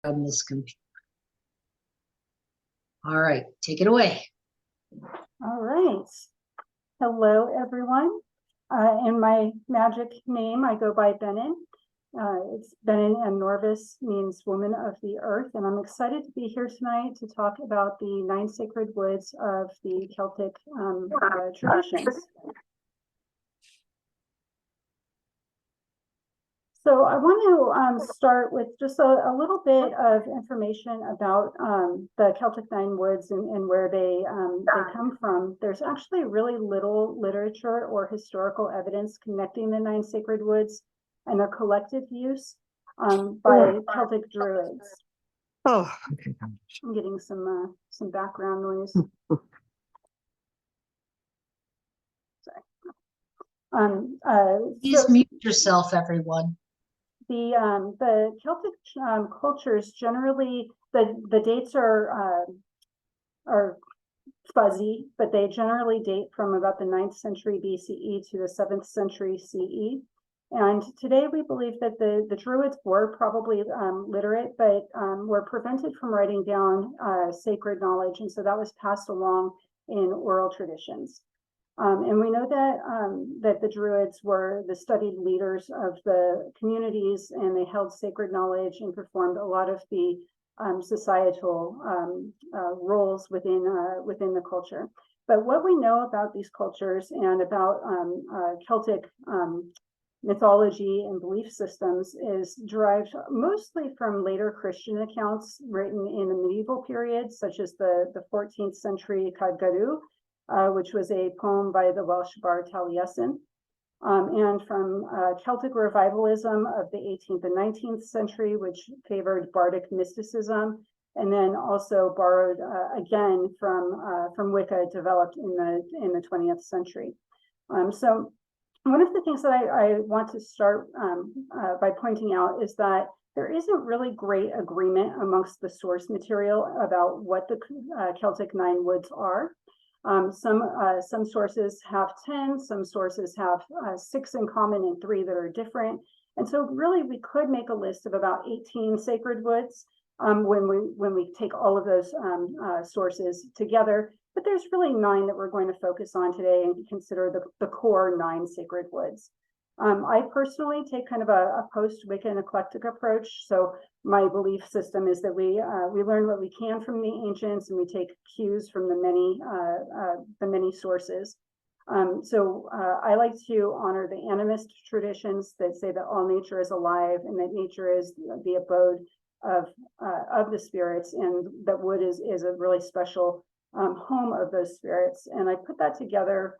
on this computer. All right, take it away. All right. Hello, everyone. In my magic name, I go by Benyn. It's Benyn, and Norvis means woman of the earth. And I'm excited to be here tonight to talk about the 9 sacred woods of the Celtic traditions. So I want to start with just a little bit of information about the Celtic 9 woods and where they come from. There's actually really little literature or historical evidence connecting the 9 sacred woods and their collective use by Celtic druids. Oh, okay. I'm getting some background noise. Sorry. Please mute yourself, everyone. The Celtic cultures generally, the dates are fuzzy, but they generally date from about the 9th century BCE to the 7th century CE. And today we believe that the Druids were probably literate, but were prevented from writing down sacred knowledge. And so that was passed along in oral traditions. And we know that the Druids were the studied leaders of the communities, and they held sacred knowledge and performed a lot of the societal roles within the culture. But what we know about these cultures and about Celtic mythology and belief systems is derived mostly from later Christian accounts written in the medieval period, such as the 14th century Cadgarú, which was a poem by the Welsh bard Taliesin, and from Celtic revivalism of the 18th and 19th century, which favored bardic mysticism, and then also borrowed again from Wicca, developed in the 20th century. So one of the things that I want to start by pointing out is that there isn't really great agreement amongst the source material about what the Celtic 9 woods are. Some sources have 10, some sources have 6 in common and 3 that are different. And so really we could make a list of about 18 sacred woods when we take all of those sources together. But there's really 9 that we're going to focus on today and consider the core 9 sacred woods. I personally take kind of a post-Wiccan eclectic approach. So my belief system is that we learn what we can from the ancients, and we take cues from the many sources. So I like to honor the animist traditions that say that all nature is alive and that nature is the abode of the spirits, and that wood is a really special home of those spirits. And I put that together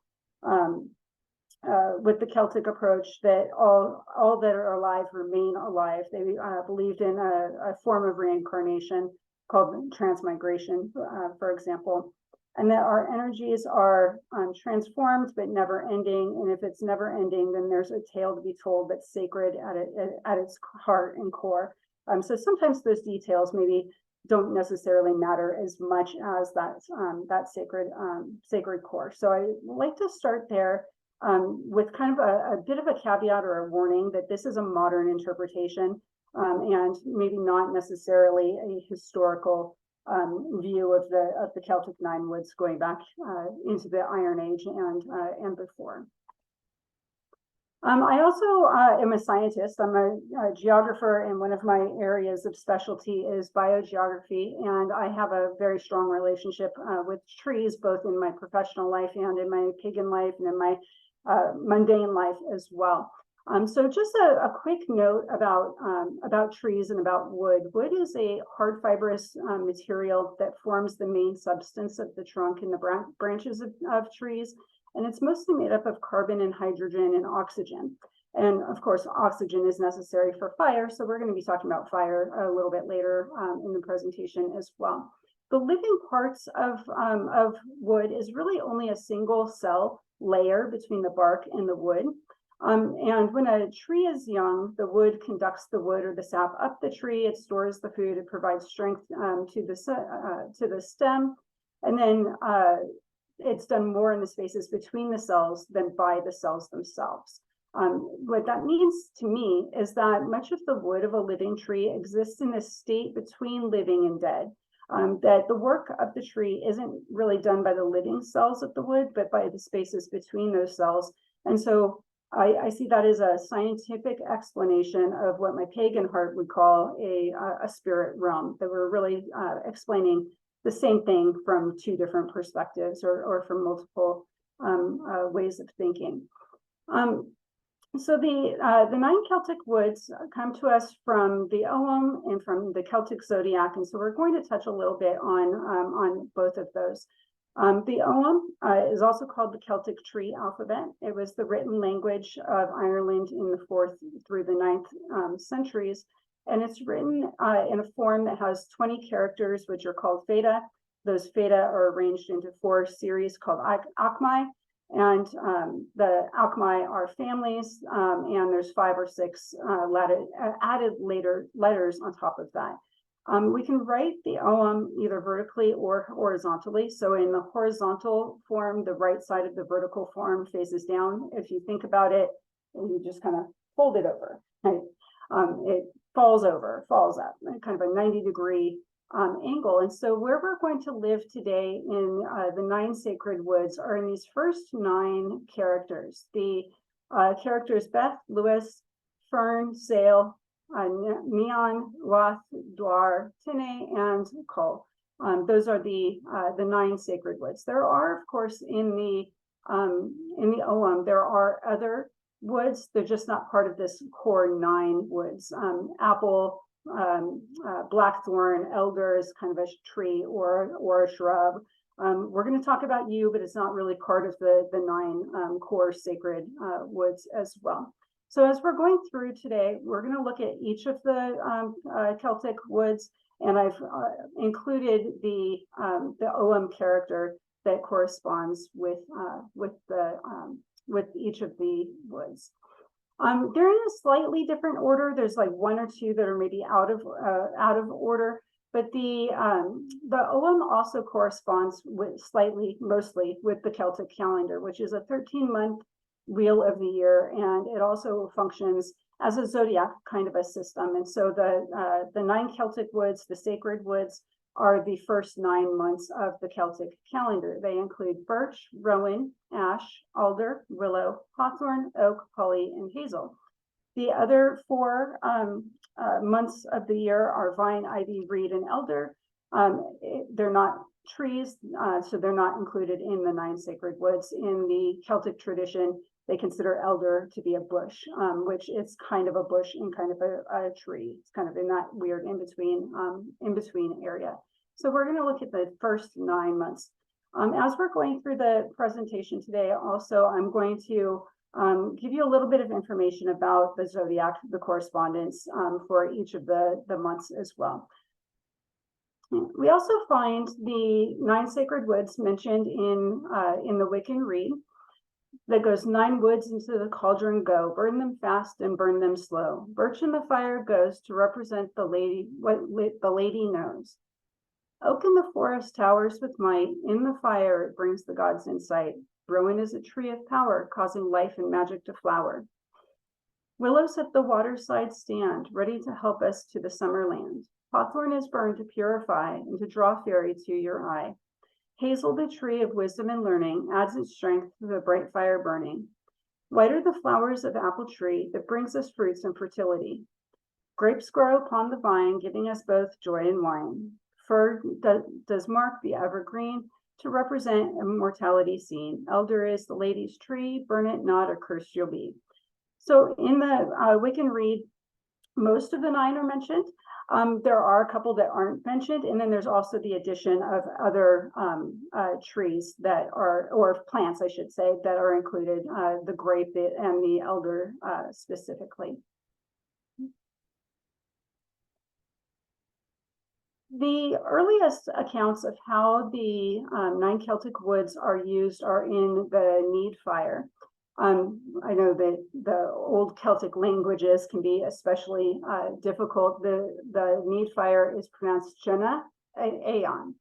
with the Celtic approach that all that are alive remain alive. They believed in a form of reincarnation called transmigration, for example, and that our energies are transformed but never ending. And if it's never ending, then there's a tale to be told that's sacred at its heart and core. So sometimes those details maybe don't necessarily matter as much as that sacred core. So I like to start there with kind of a bit of a caveat or a warning that this is a modern interpretation and maybe not necessarily a historical view of the Celtic 9 woods going back into the Iron Age and before. I also am a scientist. I'm a geographer, and one of my areas of specialty is biogeography, and I have a very strong relationship with trees, both in my professional life and in my pagan life and in my mundane life as well. So just a quick note about trees and about wood. Wood is a hard fibrous material that forms the main substance of the trunk and the branches of trees. And it's mostly made up of carbon and hydrogen and oxygen. And of course, oxygen is necessary for fire. So we're going to be talking about fire a little bit later in the presentation as well. The living parts of wood is really only a single cell layer between the bark and the wood. And when a tree is young, the wood conducts the wood or the sap up the tree. It stores the food. It provides strength to the stem. And then it's done more in the spaces between the cells than by the cells themselves. What that means to me is that much of the wood of a living tree exists in a state between living and dead. That the work of the tree isn't really done by the living cells of the wood, but by the spaces between those cells. And so I see that as a scientific explanation of what my pagan heart would call a spirit realm, that we're really explaining the same thing from two different perspectives or from multiple ways of thinking. So the 9 Celtic woods come to us from the Ogham and from the Celtic zodiac, and so we're going to touch a little bit on both of those. The Ogham is also called the Celtic tree alphabet. It was the written language of Ireland in the 4th through the 9th centuries, and it's written in a form that has 20 characters, which are called feta. Those feta are arranged into 4 series called achmai. And the alchemy are families, and there's 5 or 6 added later letters on top of that. We can write the Ogham either vertically or horizontally. So in the horizontal form, the right side of the vertical form faces down. If you think about it, you just kind of fold it over, right? It falls up, kind of a 90-degree angle. And so where we're going to live today in the 9 sacred woods are in these first 9 characters. The characters Beth, Lewis, Fern, Sale, Neon, Roth, Dwar, Tine, and Cole. Those are the 9 sacred woods. There are, of course, in the Ogham, there are other woods. They're just not part of this core 9 woods. Apple, blackthorn, elder is kind of a tree or a shrub. We're going to talk about yew, but it's not really part of the 9 core sacred woods as well. So as we're going through today, we're going to look at each of the Celtic woods, and I've included the Ogham character that corresponds with each of the woods. They're in a slightly different order. There's like 1 or 2 that are maybe out of order, but the Ogham also corresponds mostly with the Celtic calendar, which is a 13-month wheel of the year, and it also functions as a zodiac kind of a system. And so the 9 Celtic woods, the sacred woods, are the first 9 months of the Celtic calendar. They include birch, rowan, ash, alder, willow, hawthorn, oak, holly, and hazel. The other 4 months of the year are vine, ivy, reed, and elder. They're not trees, so they're not included in the 9 sacred woods. In the Celtic tradition, they consider elder to be a bush, which is kind of a bush and kind of a tree. It's kind of in that weird in-between area. So we're going to look at the first 9 months. As we're going through the presentation today, also, I'm going to give you a little bit of information about the zodiac, the correspondence for each of the months as well. We also find the 9 sacred woods mentioned in the Wiccan Rede. That goes 9 woods into the cauldron go, burn them fast and burn them slow. Birch in the fire goes to represent the lady, what the lady knows. Oak in the forest towers with might, in the fire it brings the gods in sight. Rowan is a tree of power, causing life and magic to flower. Willows at the waterside stand, ready to help us to the summer land. Hawthorn is burned to purify and to draw fairy to your eye. Hazel, the tree of wisdom and learning, adds its strength to the bright fire burning. White are the flowers of apple tree that brings us fruits and fertility. Grapes grow upon the vine, giving us both joy and wine. Fir does mark the evergreen to represent immortality seen. Elder is the lady's tree, burn it not or cursed you'll be. So in the Wiccan Rede, most of the 9 are mentioned. There are a couple that aren't mentioned, and then there's also the addition of other trees that are, or plants, I should say, that are included, the grape and the elder specifically. The earliest accounts of how the 9 Celtic woods are used are in the Need fire. I know that the old Celtic languages can be especially difficult. The Need fire is pronounced Jenna Aeon,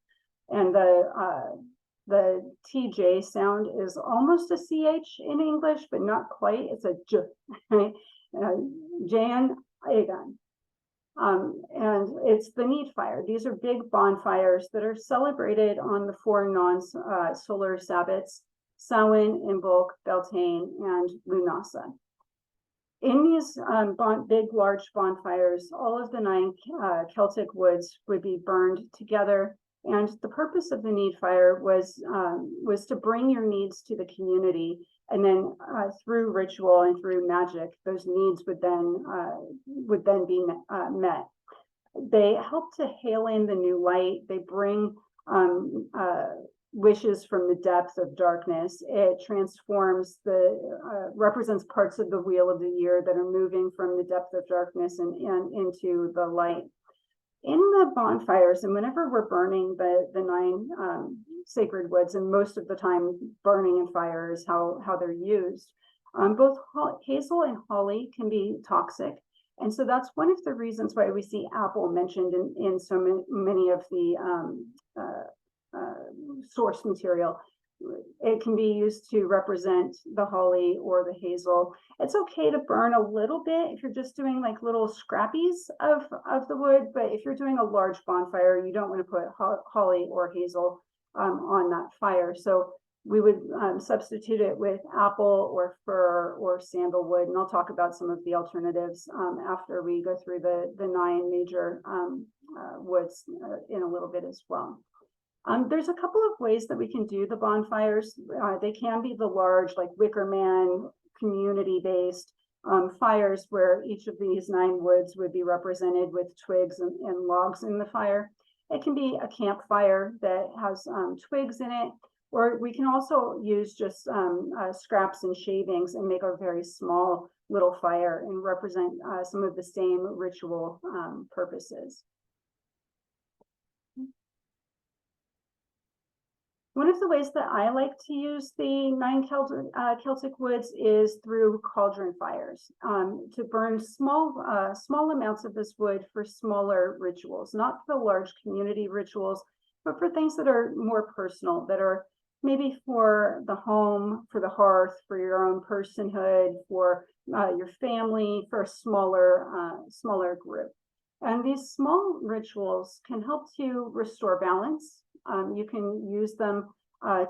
and the The TJ sound is almost a CH in English, but not quite. It's a J, right? Jan Agan. And it's the need fire. These are big bonfires that are celebrated on the 4 non-solar Sabbats, Samhain, Imbolc, Beltane, and Lunasa. In these big, large bonfires, all of the 9 Celtic woods would be burned together. And the purpose of the need fire was to bring your needs to the community. And then through ritual and through magic, those needs would then be met. They help to hail in the new light. They bring wishes from the depth of darkness. It transforms represents parts of the wheel of the year that are moving from the depth of darkness and into the light. In the bonfires, and whenever we're burning the 9 sacred woods, and most of the time burning in fire is how they're used, both hazel and holly can be toxic. And so that's one of the reasons why we see apple mentioned in so many of the source material. It can be used to represent the holly or the hazel. It's okay to burn a little bit if you're just doing like little scrappies of the wood, but if you're doing a large bonfire, you don't want to put holly or hazel on that fire. So we would substitute it with apple or fir or sandalwood, and I'll talk about some of the alternatives after we go through the 9 major woods in a little bit as well. There's a couple of ways that we can do the bonfires. They can be the large, like wicker man, community-based fires where each of these 9 woods would be represented with twigs and logs in the fire. It can be a campfire that has twigs in it, or we can also use just scraps and shavings and make a very small little fire and represent some of the same ritual purposes. One of the ways that I like to use the 9 Celtic woods is through cauldron fires, to burn small amounts of this wood for smaller rituals, not for large community rituals, but for things that are more personal, that are maybe for the home, for the hearth, for your own personhood, for your family, for a smaller group. And these small rituals can help to restore balance. You can use them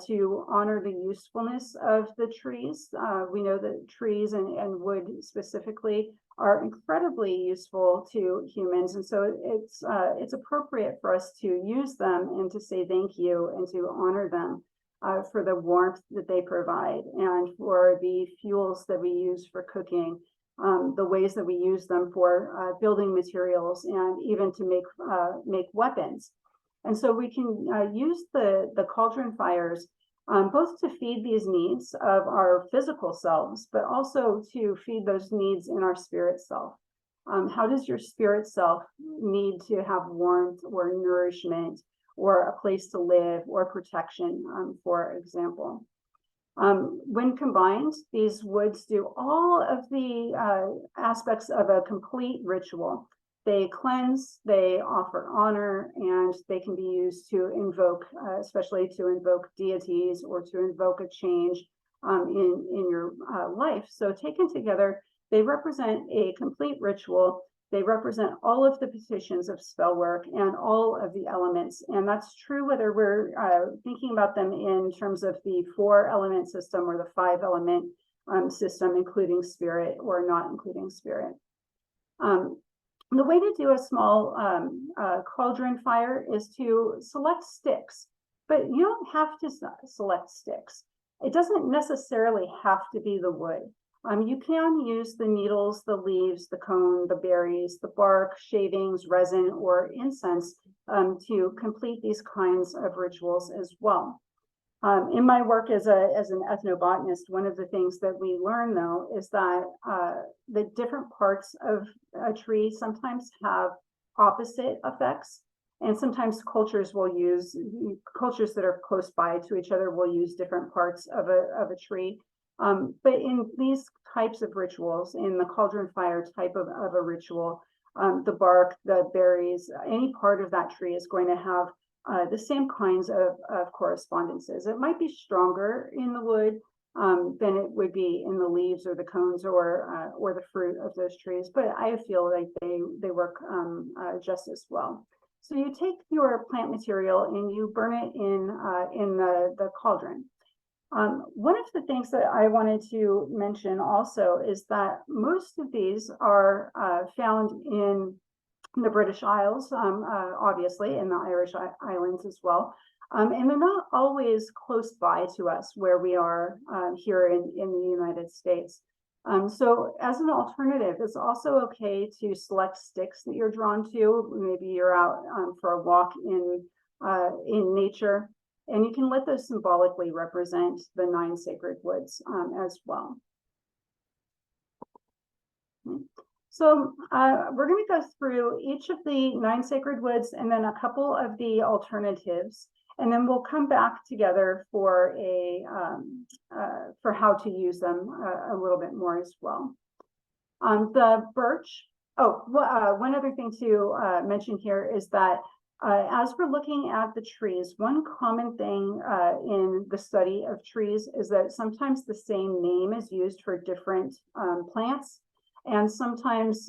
to honor the usefulness of the trees. We know that trees and wood specifically are incredibly useful to humans, and so it's appropriate for us to use them and to say thank you and to honor them for the warmth that they provide and for the fuels that we use for cooking. The ways that we use them for building materials and even to make weapons. And so we can use the cauldron fires both to feed these needs of our physical selves, but also to feed those needs in our spirit self. How does your spirit self need to have warmth or nourishment or a place to live or protection, for example? When combined, these woods do all of the aspects of a complete ritual. They cleanse, they offer honor, and they can be used to invoke, especially to invoke deities or to invoke a change in your life. So taken together, they represent a complete ritual. They represent all of the petitions of spell work and all of the elements. And that's true whether we're thinking about them in terms of the 4-element system or the 5-element system, including spirit or not including spirit. The way to do a small cauldron fire is to select sticks, but you don't have to select sticks. It doesn't necessarily have to be the wood. You can use the needles, the leaves, the cone, the berries, the bark, shavings, resin, or incense to complete these kinds of rituals as well. In my work as an ethnobotanist, one of the things that we learn, though, is that the different parts of a tree sometimes have opposite effects, and sometimes cultures that are close by to each other will use different parts of a tree. But in these types of rituals, in the cauldron fire type of a ritual, the bark, the berries, any part of that tree is going to have the same kinds of correspondences. It might be stronger in the wood than it would be in the leaves or the cones or the fruit of those trees, but I feel like they work just as well. So you take your plant material and you burn it in the cauldron. One of the things that I wanted to mention also is that most of these are found in the British Isles, obviously, in the Irish Islands as well. And they're not always close by to us where we are here in the United States. So as an alternative, it's also okay to select sticks that you're drawn to. Maybe you're out for a walk in nature, and you can let those symbolically represent the 9 sacred woods as well. So we're going to go through each of the 9 sacred woods and then a couple of the alternatives, and then we'll come back together for how to use them a little bit more as well. The birch. Oh, one other thing to mention here is that as we're looking at the trees, one common thing in the study of trees is that sometimes the same name is used for different plants. And sometimes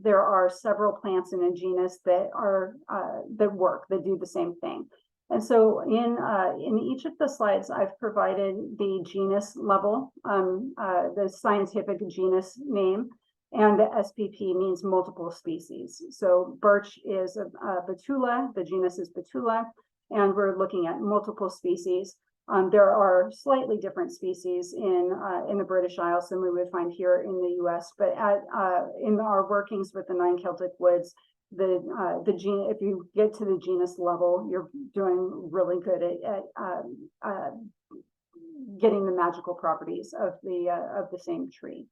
there are several plants in a genus that do the same thing. And so in each of the slides, I've provided the genus level, the scientific genus name, and the SPP means multiple species. So birch is a Betula, the genus is Betula, and we're looking at multiple species. There are slightly different species in the British Isles than we would find here in the U.S. But in our workings with the 9 Celtic woods, if you get to the genus level, you're doing really good at getting the magical properties of the same tree.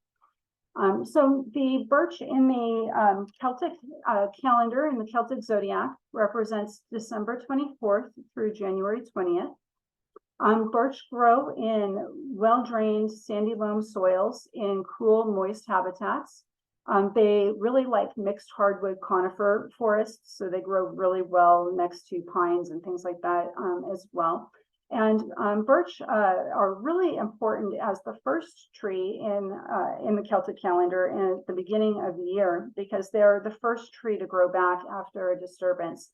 So the birch in the Celtic calendar, in the Celtic zodiac, represents December 24th through January 20th. Birch grow in well-drained sandy loam soils in cool, moist habitats. They really like mixed hardwood conifer forests, so they grow really well next to pines and things like that as well. And birch are really important as the first tree in the Celtic calendar and at the beginning of the year, because they're the first tree to grow back after a disturbance.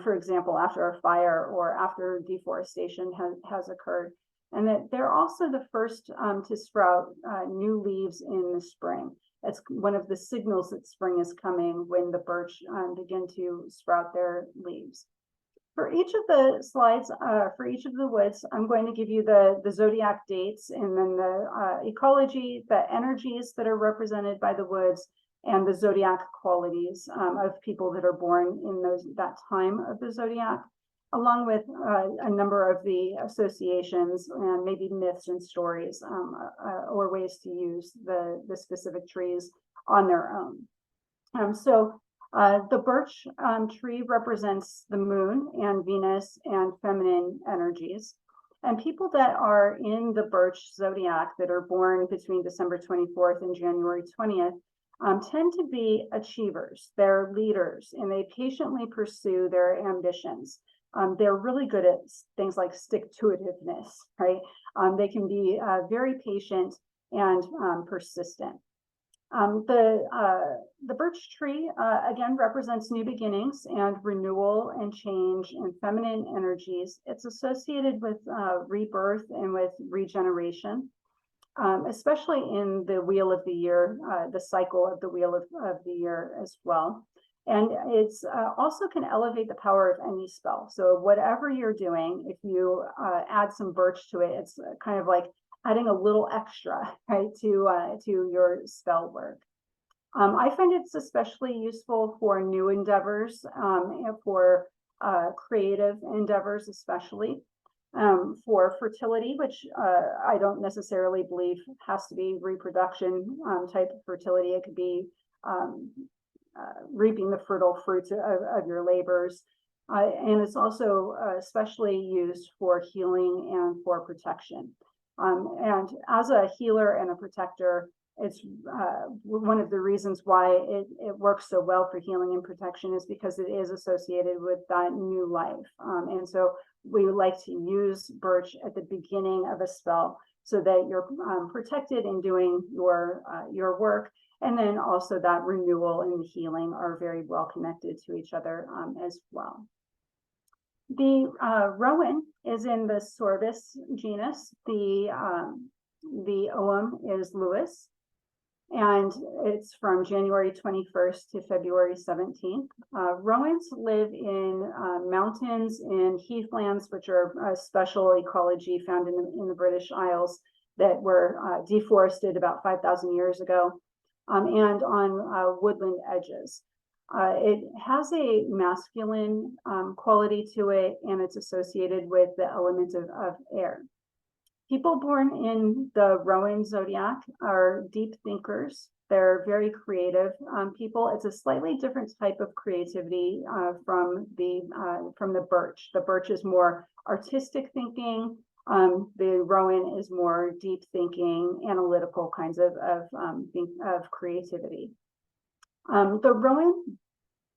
For example, after a fire or after deforestation has occurred. And that they're also the first to sprout new leaves in the spring. It's one of the signals that spring is coming when the birch begin to sprout their leaves. For each of the slides, for each of the woods, I'm going to give you the zodiac dates and then the ecology, the energies that are represented by the woods, and the zodiac qualities of people that are born in that time of the zodiac, along with a number of the associations and maybe myths and stories or ways to use the specific trees on their own. So the birch tree represents the moon and Venus and feminine energies. And people that are in the birch zodiac that are born between December 24th and January 20th tend to be achievers. They're leaders, and they patiently pursue their ambitions. They're really good at things like stick-to-itiveness, right? They can be very patient and persistent. The birch tree, again, represents new beginnings and renewal and change and feminine energies. It's associated with rebirth and with regeneration. Especially in the wheel of the year, the cycle of the wheel of the year as well. And it's also can elevate the power of any spell. So whatever you're doing, if you add some birch to it, it's kind of like adding a little extra, right, to your spell work. I find it's especially useful for new endeavors, for creative endeavors especially. For fertility, which I don't necessarily believe has to be reproduction type of fertility. It could be reaping the fertile fruits of your labors. And it's also especially used for healing and for protection. And as a healer and a protector, it's one of the reasons why it works so well for healing and protection is because it is associated with that new life. And so we like to use birch at the beginning of a spell so that you're protected in doing your work. And then also that renewal and the healing are very well connected to each other as well. The rowan is in the Sorbus genus. The ogham is Lewis, and it's from January 21st to February 17th. Rowans live in mountains and heathlands, which are a special ecology found in the British Isles that were deforested about 5,000 years ago, and on woodland edges. It has a masculine quality to it, and it's associated with the element of air. People born in the Rowan zodiac are deep thinkers. They're very creative people. It's a slightly different type of creativity from the birch. The birch is more artistic thinking. The Rowan is more deep thinking, analytical kinds of creativity. The Rowan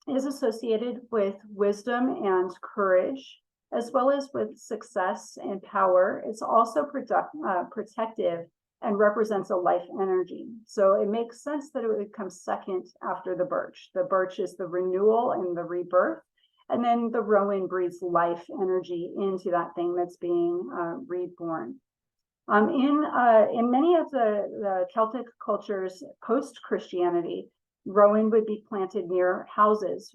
is associated with wisdom and courage, as well as with success and power. It's also protective and represents a life energy. So it makes sense that it would come second after the birch. The birch is the renewal and the rebirth, and then the rowan breathes life energy into that thing that's being reborn. In many of the Celtic cultures post-Christianity, rowan would be planted near houses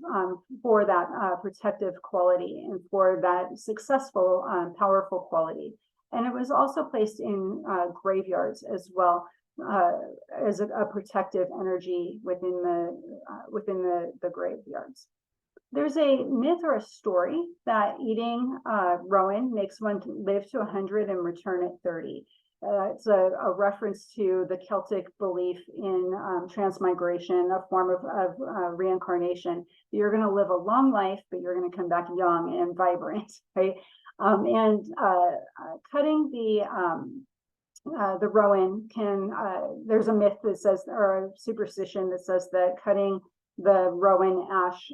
for that protective quality and for that successful, powerful quality. And it was also placed in graveyards as well as a protective energy within the graveyards. There's a myth or a story that eating rowan makes one live to 100 and return at 30. It's a reference to the Celtic belief in transmigration, a form of reincarnation. You're going to live a long life, but you're going to come back young and vibrant, right? Cutting the rowan can, there's a myth that says, or a superstition that says that cutting the rowan ash,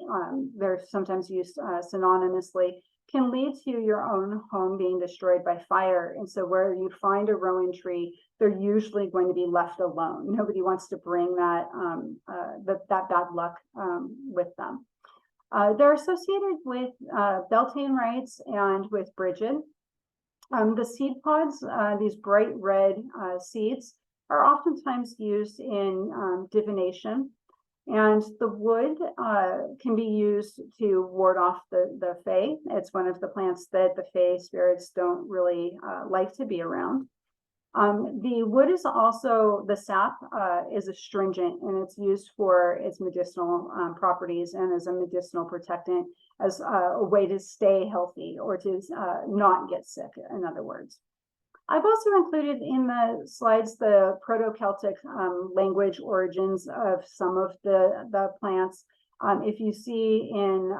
they're sometimes used synonymously, can lead to your own home being destroyed by fire. And so where you find a rowan tree, they're usually going to be left alone. Nobody wants to bring that bad luck with them. They're associated with Beltane rites and with Bridget. The seed pods, these bright red seeds, are oftentimes used in divination. And the wood can be used to ward off the fae. It's one of the plants that the fae spirits don't really like to be around. The wood is also, the sap is astringent, and it's used for its medicinal properties and as a medicinal protectant, as a way to stay healthy or to not get sick, in other words. I've also included in the slides the Proto-Celtic language origins of some of the plants. If you see in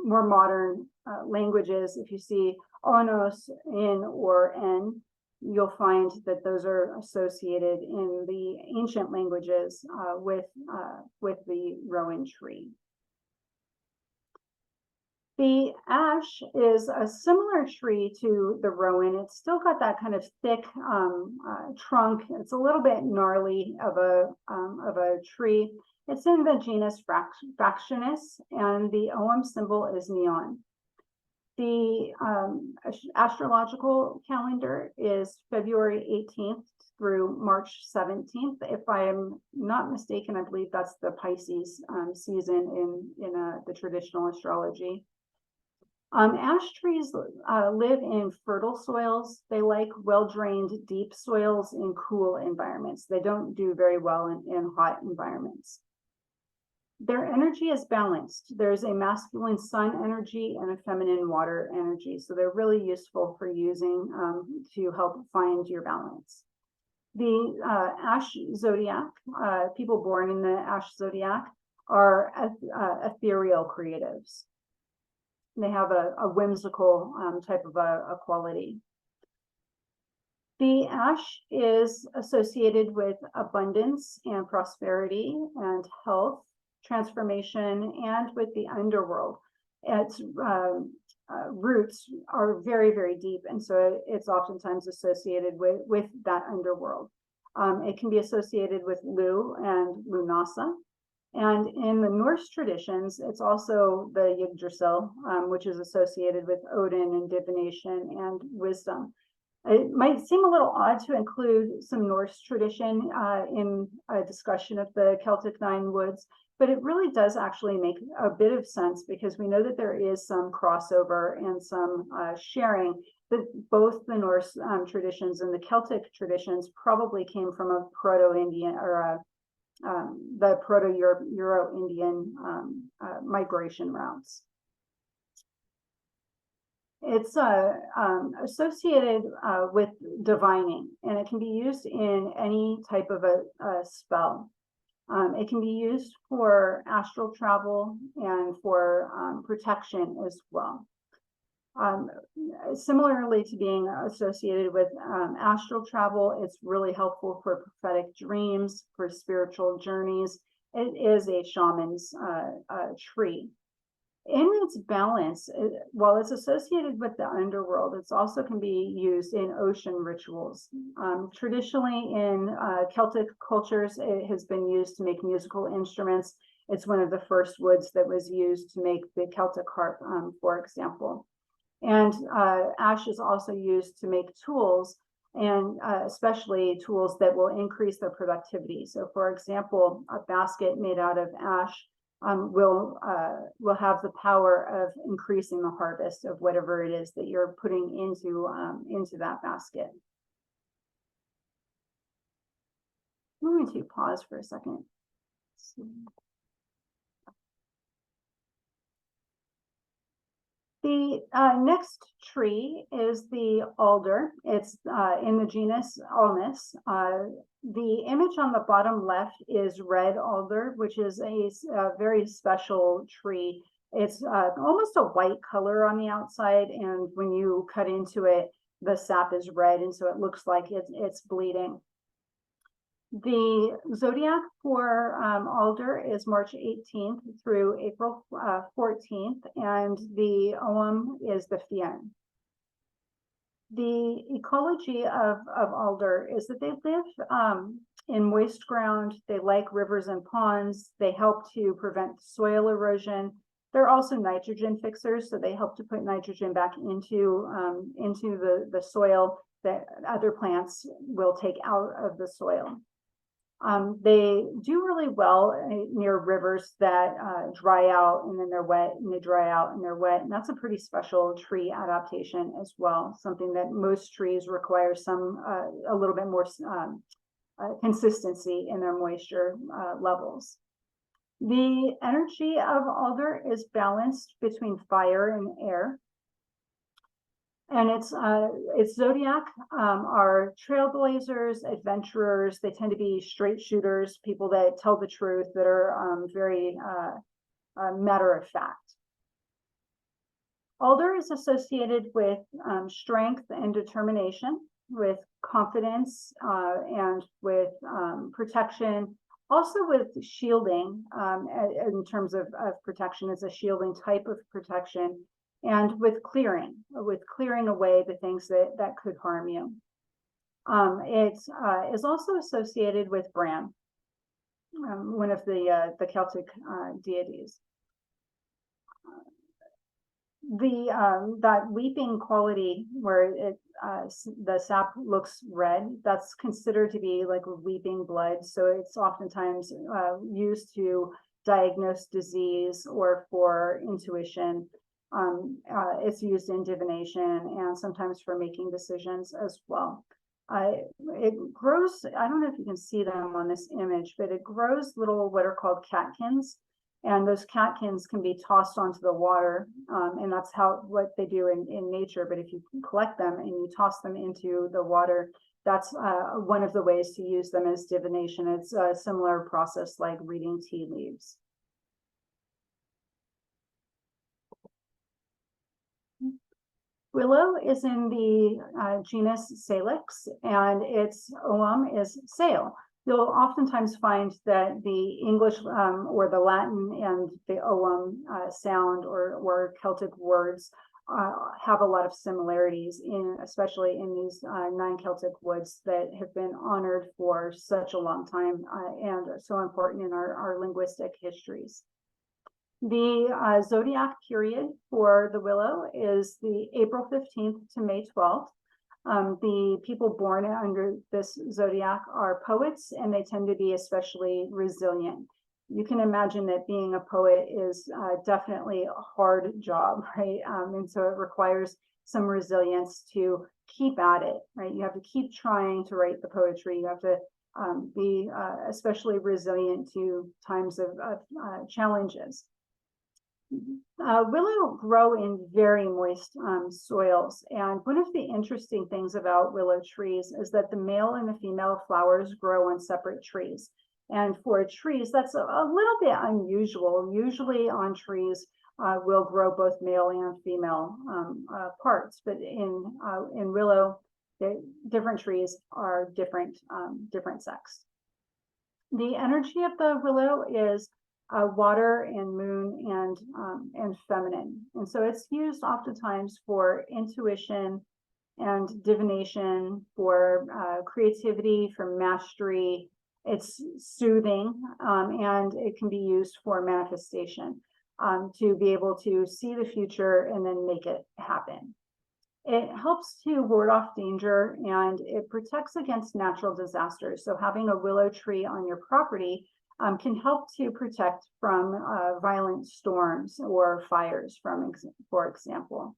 more modern languages, if you see onos, in, or en, you'll find that those are associated in the ancient languages with the rowan tree. The ash is a similar tree to the rowan. It's still got that kind of thick trunk. It's a little bit gnarly of a tree. It's in the genus Fractionis, and the ogham symbol is neon. The astrological calendar is February 18th through March 17th. If I am not mistaken, I believe that's the Pisces season in the traditional astrology. Ash trees live in fertile soils. They like well-drained, deep soils in cool environments. They don't do very well in hot environments. Their energy is balanced. There's a masculine sun energy and a feminine water energy. So they're really useful for using to help find your balance. The ash zodiac, people born in the ash zodiac are ethereal creatives. They have a whimsical type of a quality. The ash is associated with abundance and prosperity and health, transformation, and with the underworld. Its roots are very, very deep, and so it's oftentimes associated with that underworld. It can be associated with Lu and Lunasa. And in the Norse traditions, it's also the Yggdrasil, which is associated with Odin and divination and wisdom. It might seem a little odd to include some Norse tradition in a discussion of the Celtic Nine Woods, but it really does actually make a bit of sense because we know that there is some crossover and some sharing, that both the Norse traditions and the Celtic traditions probably came from a Proto-Indian or the Proto-Euro-Indian migration routes. It's associated with divining, and it can be used in any type of a spell. It can be used for astral travel and for protection as well. Similarly to being associated with astral travel, it's really helpful for prophetic dreams, for spiritual journeys. It is a shaman's tree. In its balance, while it's associated with the underworld, it's also can be used in ocean rituals. Traditionally in Celtic cultures, it has been used to make musical instruments. It's one of the first woods that was used to make the Celtic harp, for example. And ash is also used to make tools, and especially tools that will increase their productivity. So for example, a basket made out of ash will have the power of increasing the harvest of whatever it is that you're putting into that basket. I'm going to pause for a second. The next tree is the alder. It's in the genus Alnus. The image on the bottom left is red alder, which is a very special tree. It's almost a white color on the outside, and when you cut into it, the sap is red, and so it looks like it's bleeding. The zodiac for alder is March 18th through April 14th, and the Ogham is the Fionn. The ecology of alder is that they live in moist ground. They like rivers and ponds. They help to prevent soil erosion. They're also nitrogen fixers, so they help to put nitrogen back into the soil that other plants will take out of the soil. They do really well near rivers that dry out and then they're wet, and they dry out and they're wet. And that's a pretty special tree adaptation as well, something that most trees require some a little bit more consistency in their moisture levels. The energy of alder is balanced between fire and air. And its zodiac are trailblazers, adventurers. They tend to be straight shooters, people that tell the truth, that are very matter of fact. Alder is associated with strength and determination, with confidence, and with protection, also with shielding. In terms of protection, it's a shielding type of protection. And with clearing away the things that could harm you. It is also associated with Bran, one of the Celtic deities. That weeping quality where the sap looks red, that's considered to be like weeping blood. So it's oftentimes used to diagnose disease or for intuition. It's used in divination and sometimes for making decisions as well. It grows, I don't know if you can see them on this image, but it grows little what are called catkins, and those catkins can be tossed onto the water, and that's what they do in nature. But if you collect them and you toss them into the water, that's one of the ways to use them as divination. It's a similar process like reading tea leaves. Willow is in the genus Salix, and its ogham is sail. You'll oftentimes find that the English or the Latin and the ogham sound or Celtic words have a lot of similarities, especially in these 9 Celtic woods that have been honored for such a long time and are so important in our linguistic histories. The zodiac period for the willow is the April 15th to May 12th. The people born under this zodiac are poets, and they tend to be especially resilient. You can imagine that being a poet is definitely a hard job, right? And so it requires some resilience to keep at it, right? You have to keep trying to write the poetry. You have to be especially resilient to times of challenges. Willow grow in very moist soils, and one of the interesting things about willow trees is that the male and the female flowers grow on separate trees. And for trees, that's a little bit unusual. Usually on trees, we'll grow both male and female parts, but in willow, the different trees are different sex. The energy of the willow is water and moon and feminine, and so it's used oftentimes for intuition and divination, for creativity, for mastery. It's soothing, and it can be used for manifestation, to be able to see the future and then make it happen. It helps to ward off danger, and it protects against natural disasters. So having a willow tree on your property can help to protect from violent storms or fires, for example.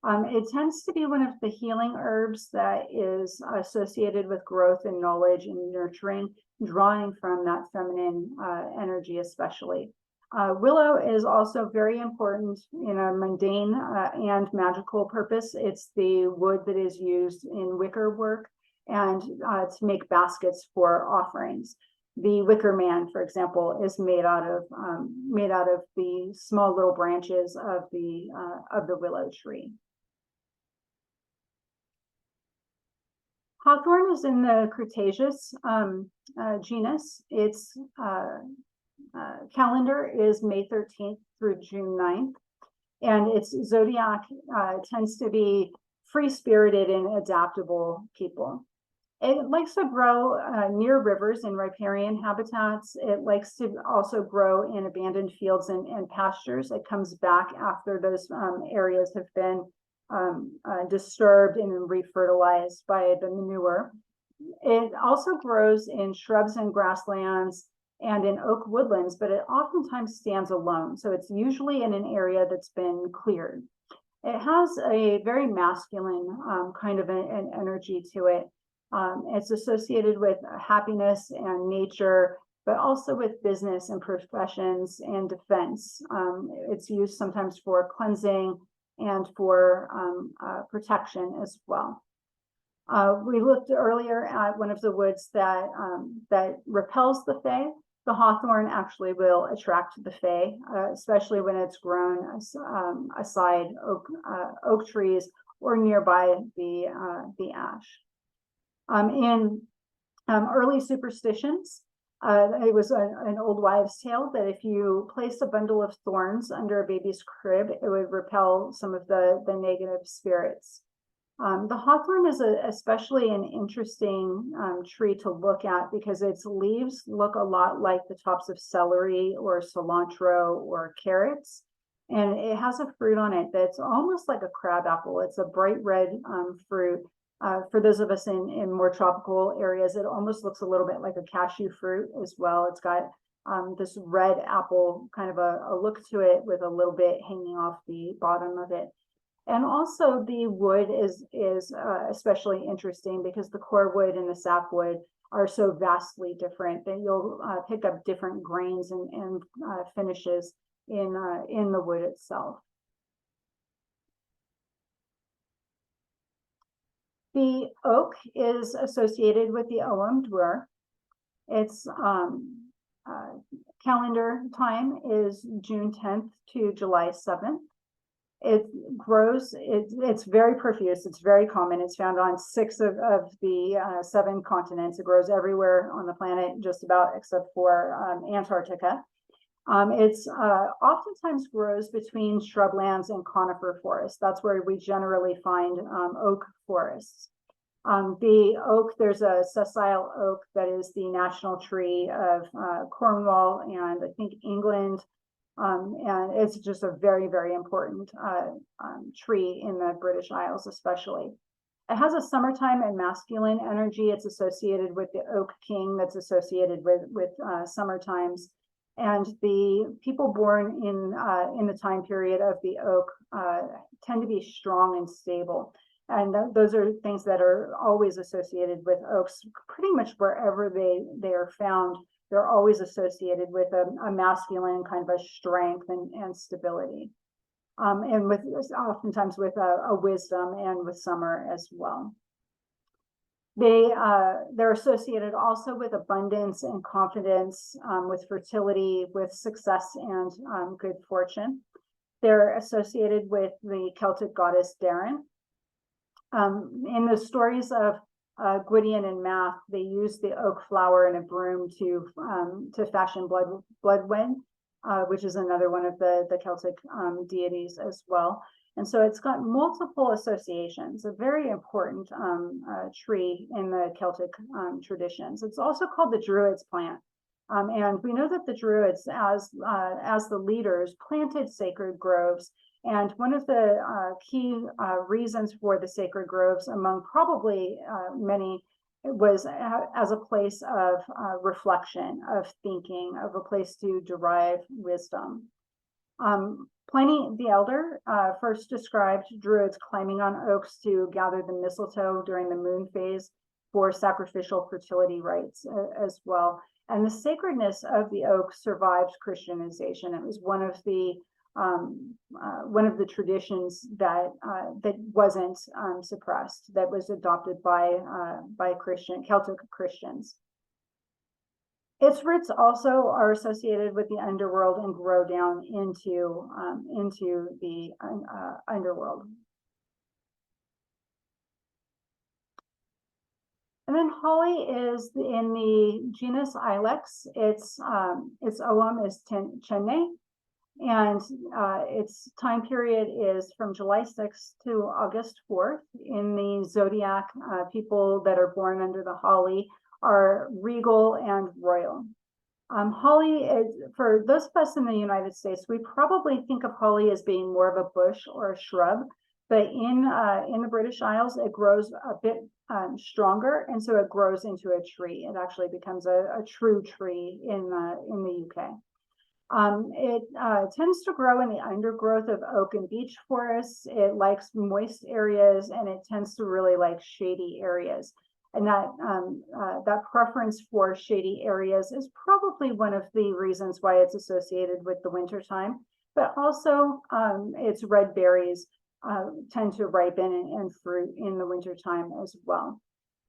It tends to be one of the healing herbs that is associated with growth and knowledge and nurturing, drawing from that feminine energy especially. Willow is also very important in a mundane and magical purpose. It's the wood that is used in wicker work and to make baskets for offerings. The wicker man, for example, is made out of the small little branches of the willow tree. Hawthorn is in the Cretaceous genus. Its calendar is May 13th through June 9th, and its zodiac tends to be free-spirited and adaptable people. It likes to grow near rivers and riparian habitats. It likes to also grow in abandoned fields and pastures. It comes back after those areas have been disturbed and refertilized by the manure. It also grows in shrubs and grasslands and in oak woodlands, but it oftentimes stands alone. So it's usually in an area that's been cleared. It has a very masculine kind of an energy to it. It's associated with happiness and nature, but also with business and professions and defense. It's used sometimes for cleansing and for protection as well. We looked earlier at one of the woods that repels the fae. The hawthorn actually will attract the fae, especially when it's grown aside oak trees or nearby the ash. In early superstitions, it was an old wives' tale that if you placed a bundle of thorns under a baby's crib, it would repel some of the negative spirits. The hawthorn is especially an interesting tree to look at because its leaves look a lot like the tops of celery or cilantro or carrots. And it has a fruit on it that's almost like a crab apple. It's a bright red fruit. For those of us in more tropical areas, it almost looks a little bit like a cashew fruit as well. It's got this red apple kind of a look to it with a little bit hanging off the bottom of it. And also the wood is especially interesting because the core wood and the sapwood are so vastly different that you'll pick up different grains and finishes in the wood itself. The oak is associated with the Ogham Dwyer. Its calendar time is June 10th to July 7th. It grows, it's very profuse, it's very common. It's found on 6 of the 7 continents. It grows everywhere on the planet, just about, except for Antarctica. It's oftentimes grows between shrublands and conifer forests. That's where we generally find oak forests. The oak, there's a sessile oak that is the national tree of Cornwall and I think England. And it's just a very, very important tree in the British Isles, especially. It has a summertime and masculine energy. It's associated with the oak king that's associated with summer times. And the people born in the time period of the oak tend to be strong and stable. And those are things that are always associated with oaks, pretty much wherever they are found. They're always associated with a masculine kind of a strength and stability. And with oftentimes with a wisdom and with summer as well. They're associated also with abundance and confidence, with fertility, with success and good fortune. They're associated with the Celtic goddess Darin. In the stories of Gwydion and Math, they use the oak flower and a broom to fashion Bloodwen, which is another one of the Celtic deities as well. And so it's got multiple associations, a very important tree in the Celtic traditions. It's also called the Druids plant. And we know that the Druids, as the leaders, planted sacred groves. And one of the key reasons for the sacred groves, among probably many, was as a place of reflection, of thinking, of a place to derive wisdom. Pliny the Elder first described Druids climbing on oaks to gather the mistletoe during the moon phase for sacrificial fertility rites as well. And the sacredness of the oak survived Christianization. It was one of the traditions that wasn't suppressed, that was adopted by Celtic Christians. Its roots also are associated with the underworld and grow down into the underworld. And then holly is in the genus Ilex. Its ogham is Chenne, and its time period is from July 6th to August 4th. In the zodiac, people that are born under the holly are regal and royal. Holly is, for those of us in the United States, we probably think of holly as being more of a bush or a shrub, but in the British Isles, it grows a bit stronger, and so it grows into a tree. It actually becomes a true tree in the UK. It tends to grow in the undergrowth of oak and beech forests. It likes moist areas, and it tends to really like shady areas. And that preference for shady areas is probably one of the reasons why it's associated with the wintertime. But also, its red berries tend to ripen and fruit in the wintertime as well.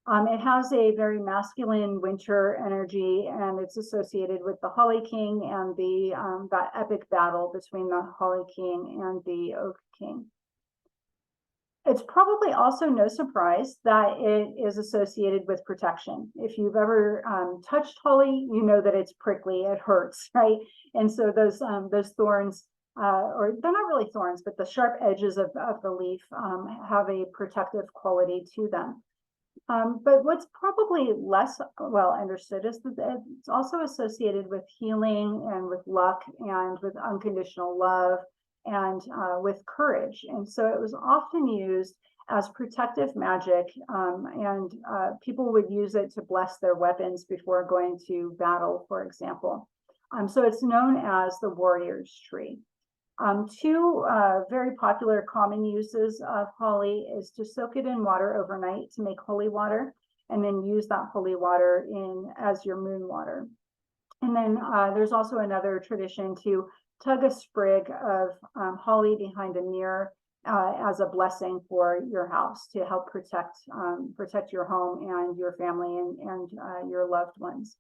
It has a very masculine winter energy, and it's associated with the Holly King and that epic battle between the Holly King and the Oak King. It's probably also no surprise that it is associated with protection. If you've ever touched holly, you know that it's prickly, it hurts, right? And so those thorns, or they're not really thorns, but the sharp edges of the leaf have a protective quality to them. But what's probably less well understood is that it's also associated with healing and with luck and with unconditional love and with courage. And so it was often used as protective magic, and people would use it to bless their weapons before going to battle, for example. So it's known as the warrior's tree. Two very popular common uses of holly is to soak it in water overnight to make holy water, and then use that holy water as your moon water. And then there's also another tradition to tug a sprig of holly behind a mirror as a blessing for your house, to help protect your home and your family and your loved ones.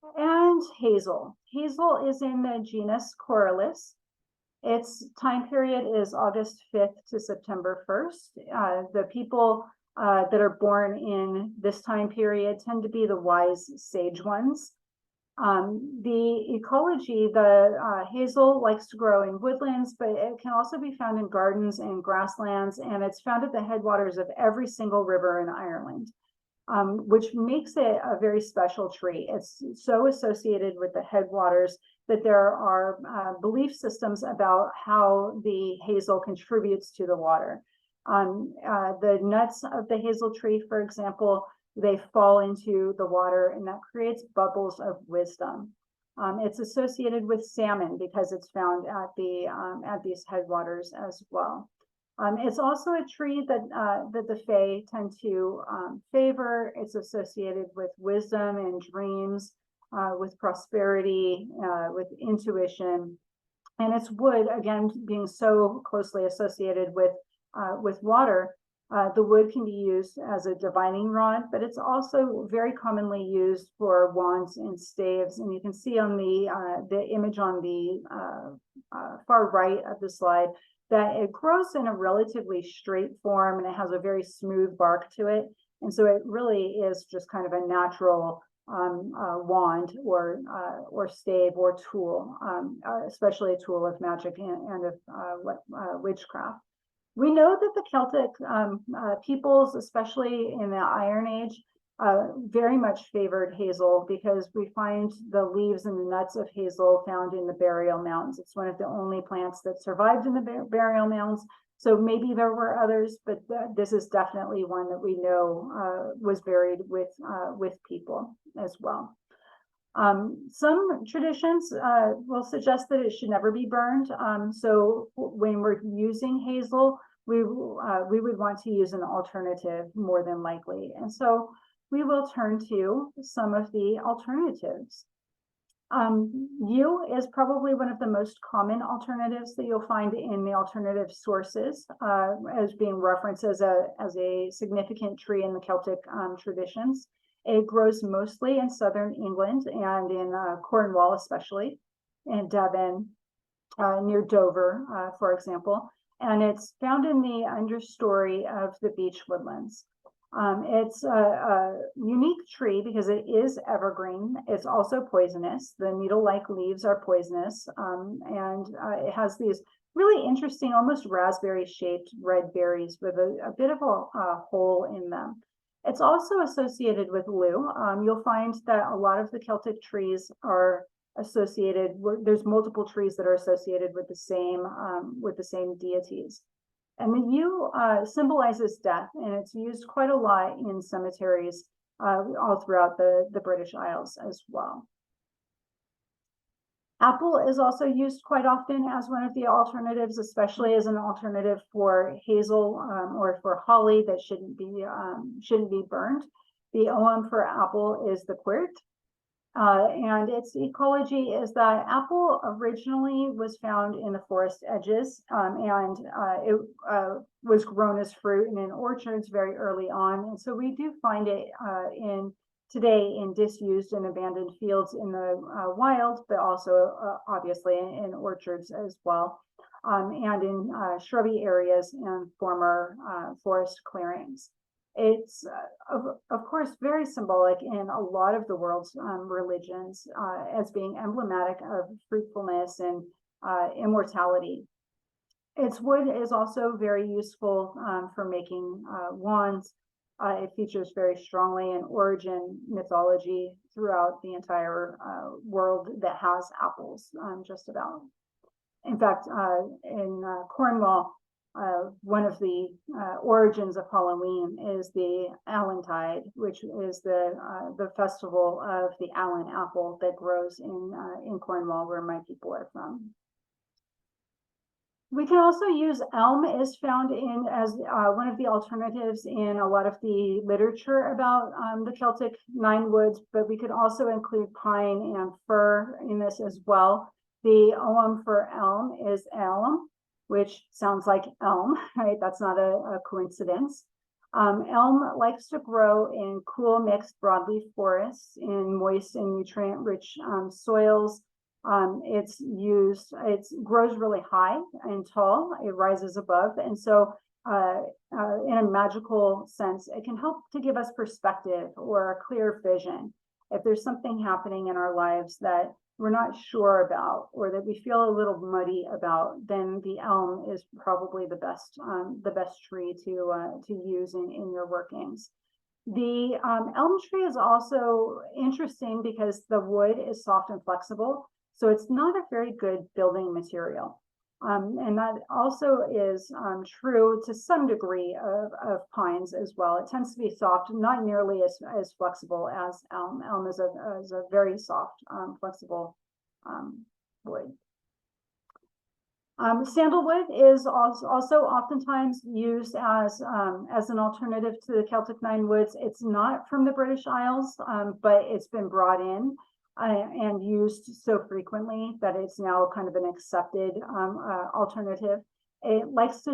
And hazel. Hazel is in the genus Corylus. Its time period is August 5th to September 1st. The people that are born in this time period tend to be the wise sage ones. The ecology, the hazel likes to grow in woodlands, but it can also be found in gardens and grasslands, and it's found at the headwaters of every single river in Ireland, which makes it a very special tree. It's so associated with the headwaters that there are belief systems about how the hazel contributes to the water. The nuts of the hazel tree, for example, they fall into the water, and that creates bubbles of wisdom. It's associated with salmon because it's found at these headwaters as well. It's also a tree that the Fae tend to favor. It's associated with wisdom and dreams, with prosperity, with intuition, and its wood, again, being so closely associated with water. The wood can be used as a divining rod, but it's also very commonly used for wands and staves. And you can see on the image on the far right of the slide that it grows in a relatively straight form, and it has a very smooth bark to it. And so it really is just kind of a natural wand or stave or tool, especially a tool of magic and of witchcraft. We know that the Celtic peoples, especially in the Iron Age, very much favored hazel because we find the leaves and the nuts of hazel found in the burial mounds. It's one of the only plants that survived in the burial mounds. So maybe there were others, but this is definitely one that we know was buried with people as well. Some traditions will suggest that it should never be burned. So when we're using hazel, we would want to use an alternative more than likely. And so we will turn to some of the alternatives. Yew is probably one of the most common alternatives that you'll find in the alternative sources, as being referenced as a significant tree in the Celtic traditions. It grows mostly in southern England and in Cornwall, especially, in Devon, near Dover, for example. And it's found in the understory of the beech woodlands. It's a unique tree because it is evergreen. It's also poisonous. The needle-like leaves are poisonous, and it has these really interesting, almost raspberry-shaped red berries with a bit of a hole in them. It's also associated with Lugh. You'll find that a lot of the Celtic trees are associated. There's multiple trees that are associated with the same deities. And the yew symbolizes death, and it's used quite a lot in cemeteries all throughout the British Isles as well. Apple is also used quite often as one of the alternatives, especially as an alternative for hazel or for holly that shouldn't be burned. The ogham for apple is the quirt. And its ecology is that apple originally was found in the forest edges, and it was grown as fruit and in orchards very early on. And so we do find it today in disused and abandoned fields in the wild, but also obviously in orchards as well, and in shrubby areas and former forest clearings. It's, of course, very symbolic in a lot of the world's religions as being emblematic of fruitfulness and immortality. Its wood is also very useful for making wands. It features very strongly in origin mythology throughout the entire world that has apples, just about. In fact, in Cornwall, one of the origins of Halloween is the Allantide, which is the festival of the Allan apple that grows in Cornwall, where my people are from. We can also use elm is found in as one of the alternatives in a lot of the literature about the Celtic nine woods, but we could also include pine and fir in this as well. The ogham for elm is elm, which sounds like elm, right? That's not a coincidence. Elm likes to grow in cool mixed broadleaf forests in moist and nutrient-rich soils. It grows really high and tall. It rises above, and so in a magical sense, it can help to give us perspective or a clear vision. If there's something happening in our lives that we're not sure about, or that we feel a little muddy about, then the elm is probably the best tree to use in your workings. The elm tree is also interesting because the wood is soft and flexible, so it's not a very good building material. And that also is true to some degree of pines as well. It tends to be soft, not nearly as flexible as elm. Elm is a very soft, flexible wood. Sandalwood is also oftentimes used as an alternative to the Celtic Nine Woods. It's not from the British Isles, but it's been brought in and used so frequently that it's now kind of an accepted alternative. It likes to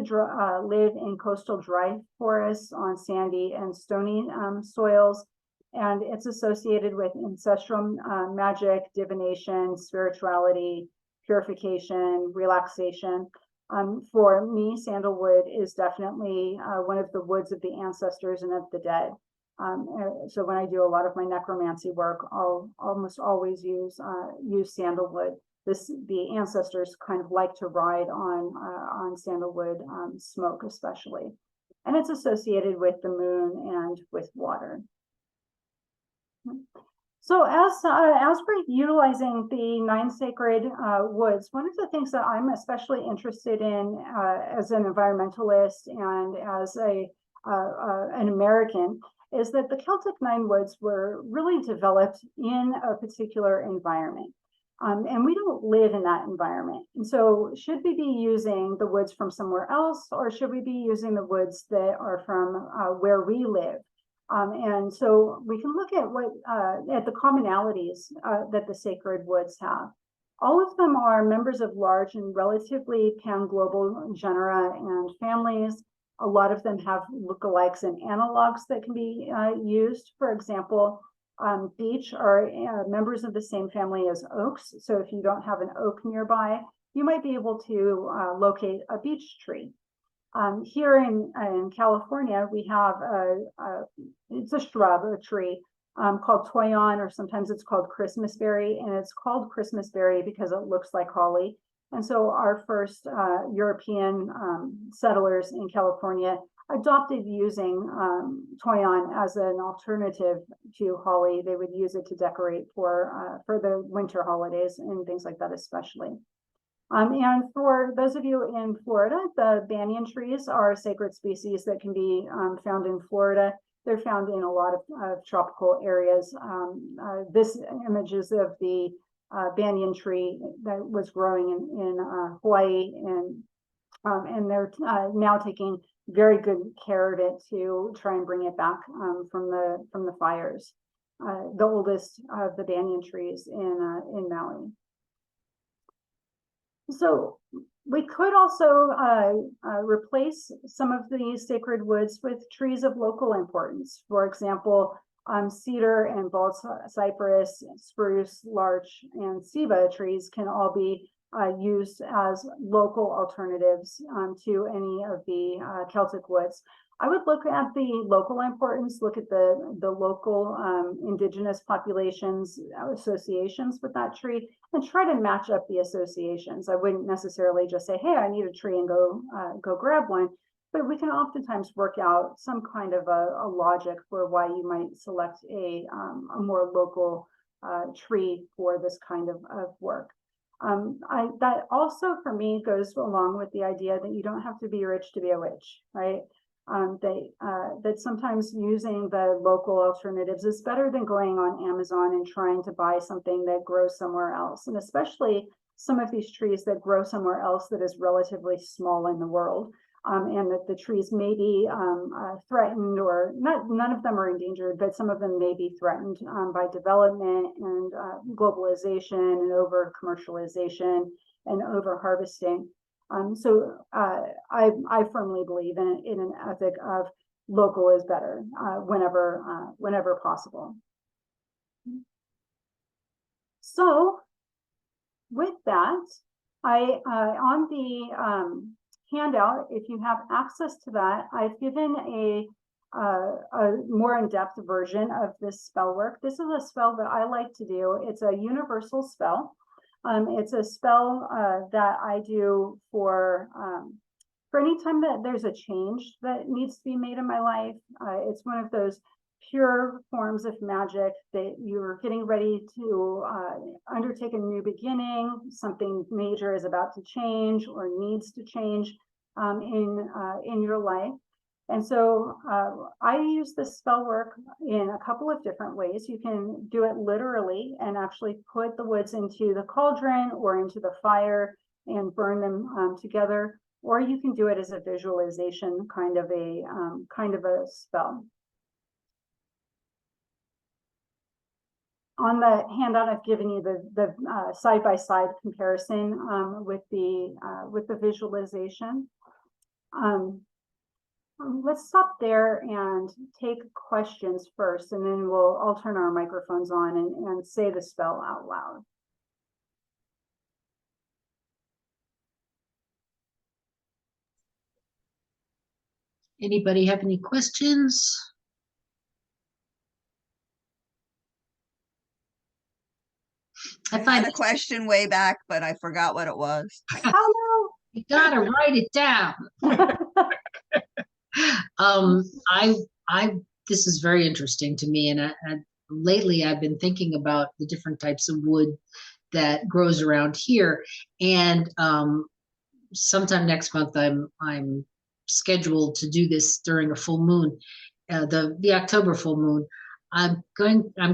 live in coastal dry forests on sandy and stony soils, and it's associated with ancestral magic, divination, spirituality, purification, relaxation. For me, sandalwood is definitely one of the woods of the ancestors and of the dead. So when I do a lot of my necromancy work, I'll almost always use sandalwood. The ancestors kind of like to ride on sandalwood smoke, especially, and it's associated with the moon and with water. So as we're utilizing the 9 sacred woods, one of the things that I'm especially interested in as an environmentalist and as an American is that the Celtic 9 woods were really developed in a particular environment. And we don't live in that environment. And so should we be using the woods from somewhere else, or should we be using the woods that are from where we live? And so we can look at the commonalities that the sacred woods have. All of them are members of large and relatively pan-global genera and families. A lot of them have lookalikes and analogs that can be used. For example, beech are members of the same family as oaks. So if you don't have an oak nearby, you might be able to locate a beech tree. Here in California, we have it's a shrub, a tree called toyon, or sometimes it's called Christmasberry, and it's called Christmasberry because it looks like holly. And so our first European settlers in California adopted using toyon as an alternative to holly. They would use it to decorate for the winter holidays and things like that, especially. And for those of you in Florida, the banyan trees are a sacred species that can be found in Florida. They're found in a lot of tropical areas. This image is of the banyan tree that was growing in Hawaii, and they're now taking very good care of it to try and bring it back from the fires. The oldest of the banyan trees in Maui. So we could also replace some of these sacred woods with trees of local importance. For example, cedar and bald cypress, spruce, larch, and ceiba trees can all be used as local alternatives to any of the Celtic woods. I would look at the local importance, look at the local indigenous populations associations with that tree, and try to match up the associations. I wouldn't necessarily just say, hey, I need a tree and go grab one, but we can oftentimes work out some kind of a logic for why you might select a more local tree for this kind of work. That also for me goes along with the idea that you don't have to be rich to be a witch, right? That sometimes using the local alternatives is better than going on Amazon and trying to buy something that grows somewhere else. And especially some of these trees that grow somewhere else that is relatively small in the world. And that the trees may be threatened, or none of them are endangered, but some of them may be threatened by development and globalization and over commercialization and over harvesting. So I firmly believe in an ethic of local is better, whenever possible. So with that, on the handout, if you have access to that, I've given a more in-depth version of this spell work. This is a spell that I like to do. It's a universal spell. It's a spell that I do for any time that there's a change that needs to be made in my life. It's one of those pure forms of magic that you're getting ready to undertake a new beginning. Something major is about to change or needs to change in your life. And so I use this spell work in a couple of different ways. You can do it literally and actually put the woods into the cauldron or into the fire and burn them together, or you can do it as a visualization kind of a spell. On the handout, I've given you the side-by-side comparison with the visualization. Let's stop there and take questions first, and then I'll turn our microphones on and say the spell out loud. Anybody have any questions? I I find had a question way back, but I forgot what it was. Oh you gotta write it down. no! This is very interesting to me, and lately I've been thinking about the different types of wood that grows around here, and sometime next month I'm scheduled to do this during a full moon, the October full moon. I'm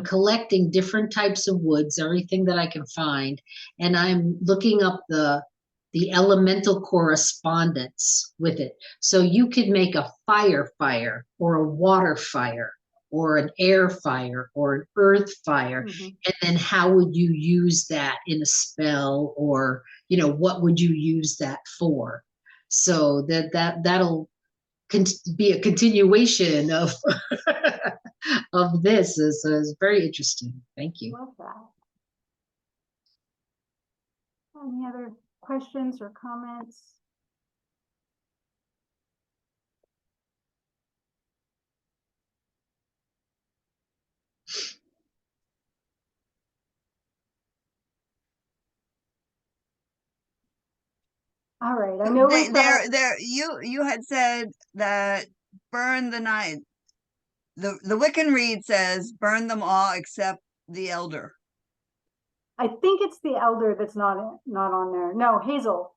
collecting different types of woods, everything that I can find, and I'm looking up the elemental correspondence with it. So you could make a fire or a water fire or an air fire or an earth fire. Mhm. And then how would you use that in a spell, or what would you use that for? So that'll be a continuation of of this. Is very interesting. Thank you. Love that. Any other questions or comments? All right, I know we've got, You had said that burn the night. The Wiccan Reed says burn them all except the elder. I think it's the elder that's not on there. No, Hazel.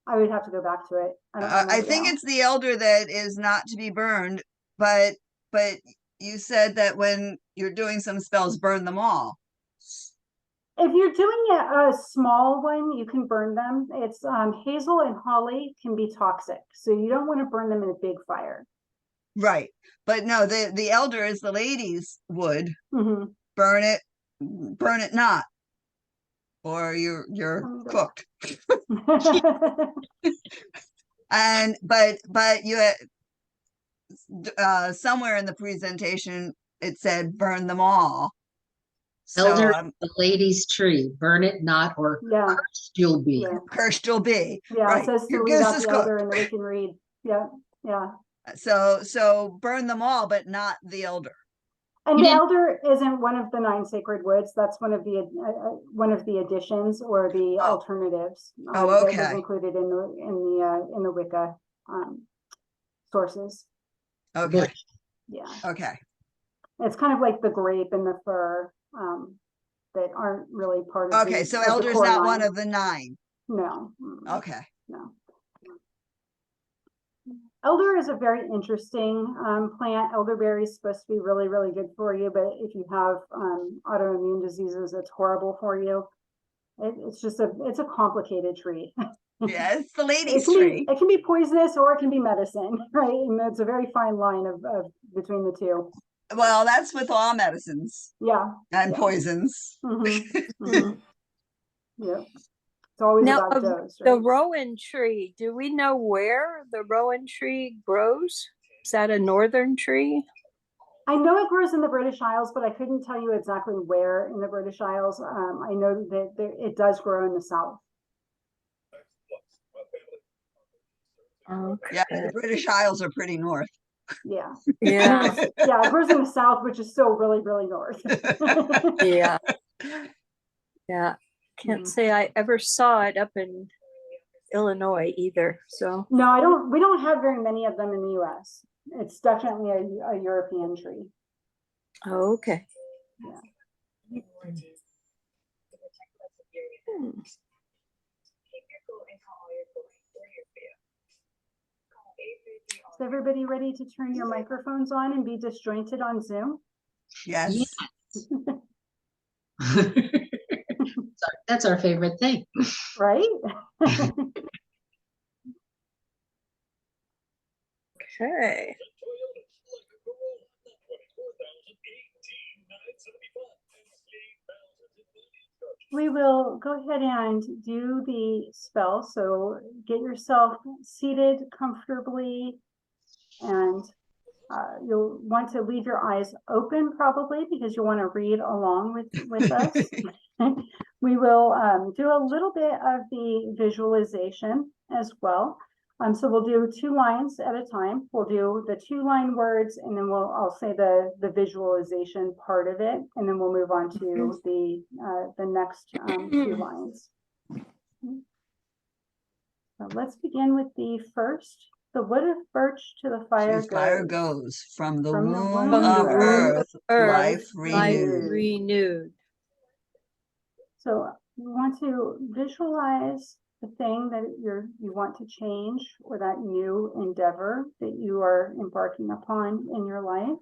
I would have to go back to it. I don't remember I think now. it's the elder that is not to be burned, but you said that when you're doing some spells, burn them all. If you're doing a small one, you can burn them. It's hazel and holly can be toxic, so you don't want to burn them in a big fire. Right. But no, the elder is the lady's wood. Mm-hmm. Burn it not, or you're cooked. And but you somewhere in the presentation it said burn them all. Elder, So the lady's tree, burn it not, or Yeah. cursed you'll be. Yeah. cursed you'll be. Yeah, Right. it says to Your leave goose out is the elder cooked. and the Wiccan Reed. Yeah, yeah. So burn them all, but not the elder. And You the didn't- elder isn't one of the 9 sacred woods. That's one of the additions or the Oh. alternatives Oh, that okay. was included in the Wicca sources. Okay. Bush. Yeah, Okay. it's kind of like the grape and the fir that aren't really part of Okay. the, So of the elder's core not line. one of the 9. No. Okay. No. Elder is a very interesting plant. Elderberry is supposed to be really, really good for you, but if you have autoimmune diseases, it's horrible for you. It's a complicated tree. Yeah, it's the lady's It tree. can be poisonous or it can be medicine, right? And it's a very fine line of between the two. Well, that's with all medicines Yeah. and Yeah. poisons. Mhm, mhm. Yeah. It's always Now, about dose, the right? rowan tree, do we know where the rowan tree grows? Is that a northern tree? I know it grows in the British Isles, but I couldn't tell you exactly where in the British Isles. I know that it does grow in the south. Yeah, Okay. the British Isles are pretty north. Yeah. Yeah, Yeah, it grows in the south, which is still really, really north. yeah, yeah. Can't Mhm. say I ever saw it up in Illinois either, so. No, we don't have very many of them in the US. It's definitely a European tree. Oh, okay. Yeah. Hmm. Is everybody ready to turn your microphones on and be disjointed on Zoom? Yes. That's our favorite thing. Right? Okay. We will go ahead and do the spell. So get yourself seated comfortably, and you'll want to leave your eyes open probably because you want to read along with us. We will do a little bit of the visualization as well. So we'll do 2 lines at a time. We'll do the 2-line words, and then I'll say the visualization part of it, and then we'll move on to the next 2 lines. So let's begin with the first. The wood of birch to the fire To fire goes. goes from the From the womb womb From of the womb of earth, earth, life life renewed. renewed. So you want to visualize the thing that you want to change, or that new endeavor that you are embarking upon in your life.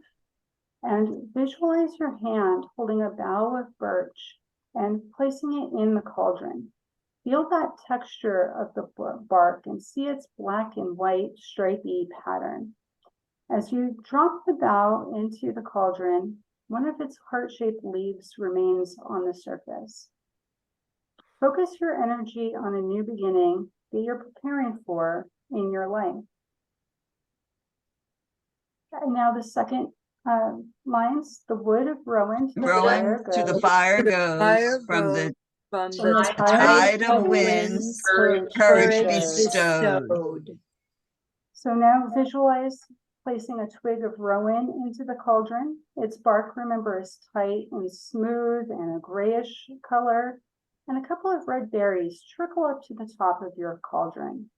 And visualize your hand holding a bough of birch and placing it in the cauldron. Feel that texture of the bark and see its black and white stripy pattern. As you drop the bough into the cauldron, one of its heart-shaped leaves remains on the surface. Focus your energy on a new beginning that you're preparing for in your life. And now the second lines, the wood of rowan to the fire Rowan to the goes. fire Fire goes from the from From the the tide tide of of winds, courage courage bestowed. bestowed. So now visualize placing a twig of rowan into the cauldron. Its bark, remember, is tight and smooth and a grayish color, and a couple of red berries trickle up to the top of your cauldron.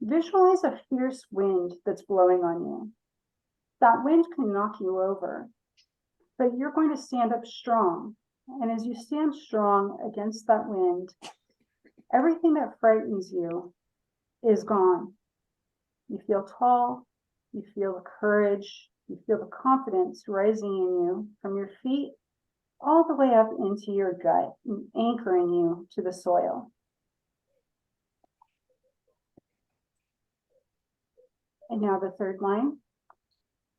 Visualize a fierce wind that's blowing on you. That wind can knock you over, but you're going to stand up strong. And as you stand strong against that wind, everything that frightens you is gone. You feel tall, you feel the courage, you feel the confidence rising in you from your feet all the way up into your gut, and anchoring you to the soil. And now the third line.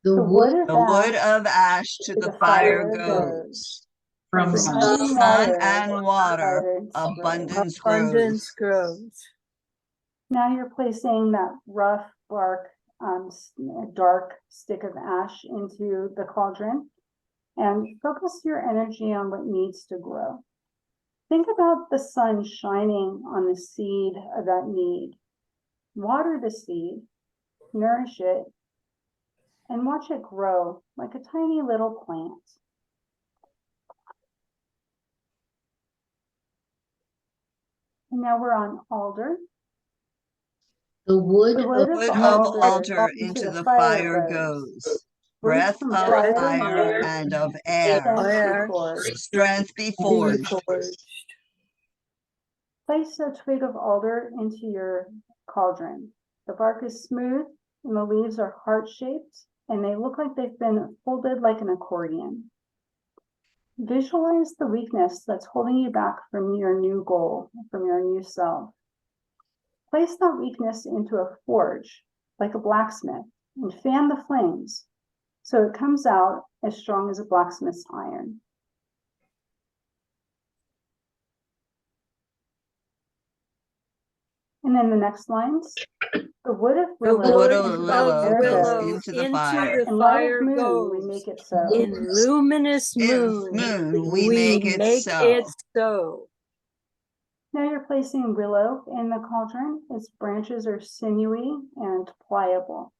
The The wood wood of The wood ash of ash to the fire goes. from From From sun the sun and sun water, and water, abundance abundance abundance grows. grows. Now you're placing that rough bark, dark stick of ash into the cauldron, and focus your energy on what needs to grow. Think about the sun shining on the seed of that need. Water the seed, nourish it, and watch it grow like a tiny little plant. And now we're on alder. the wood The of wood Wood of of alder altar into the fire goes. Breath from of fire fire and of air, Air strength be be forged. forged. Place a twig of alder into your cauldron. The bark is smooth and the leaves are heart-shaped, and they look like they've been folded like an accordion. Visualize the weakness that's holding you back from your new goal, from your new self. Place that weakness into a forge, like a blacksmith, and fan the flames so it comes out as strong as a blacksmith's iron. And then the next lines, the wood of The willow wood wood of into the willow fire willow goes. into the fire. In light fire of moon, we goes. make it so. In luminous If moon, we make it so. so. Now you're placing willow in the cauldron. Its branches are sinewy and pliable.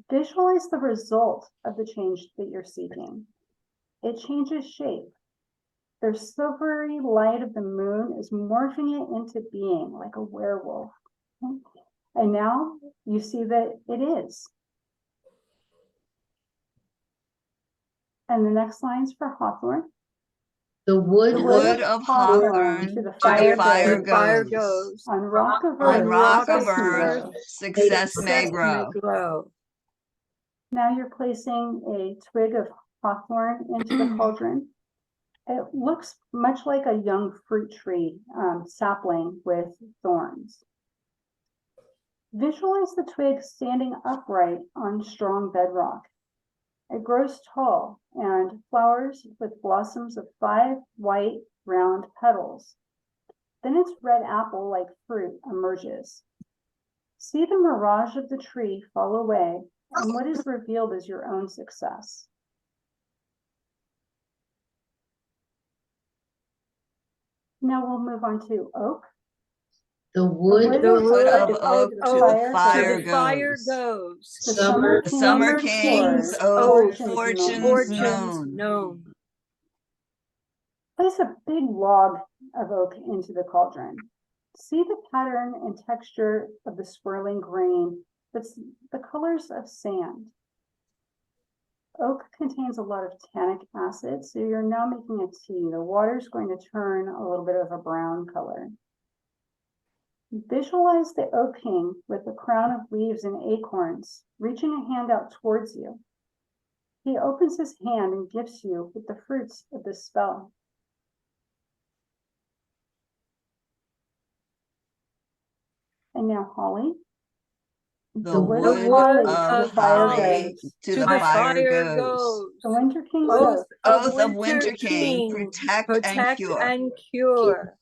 Visualize the result of the change that you're seeking. It changes shape. The silvery light of the moon is morphing it into being like a werewolf. And now you see that it is. And the next line's for hawthorn. The wood, The Wood of hawthorn to the to fire the fire goes. Fire goes. goes. On rock of On earth, rock of success may earth, grow. success may grow. grow. Now you're placing a twig of hawthorn into the cauldron. It looks much like a young fruit tree sapling with thorns. Visualize the twig standing upright on strong bedrock. It grows tall and flowers with blossoms of 5 white, round petals. Then its red apple-like fruit emerges. See the mirage of the tree fall away, and what is revealed is your own success. Now we'll move on to oak. the wood, wood The of wood of of oak to the fire to the fire goes. goes. The summer, summer Summer king's king's oak fortunes known. known. known. Place a big log of oak into the cauldron. See the pattern and texture of the swirling grain. That's the colors of sand. Oak contains a lot of tannic acid, so you're now making a tea. The water is going to turn a little bit of a brown color. Visualize the oak king with a crown of leaves and acorns, reaching a hand out towards you. He opens his hand and gifts you with the fruits of this spell. And now holly. The wood wood of of fire holly goes. to the fire goes. The winter king's Oath oath. Oath of Winter King, protect and cure. and cure.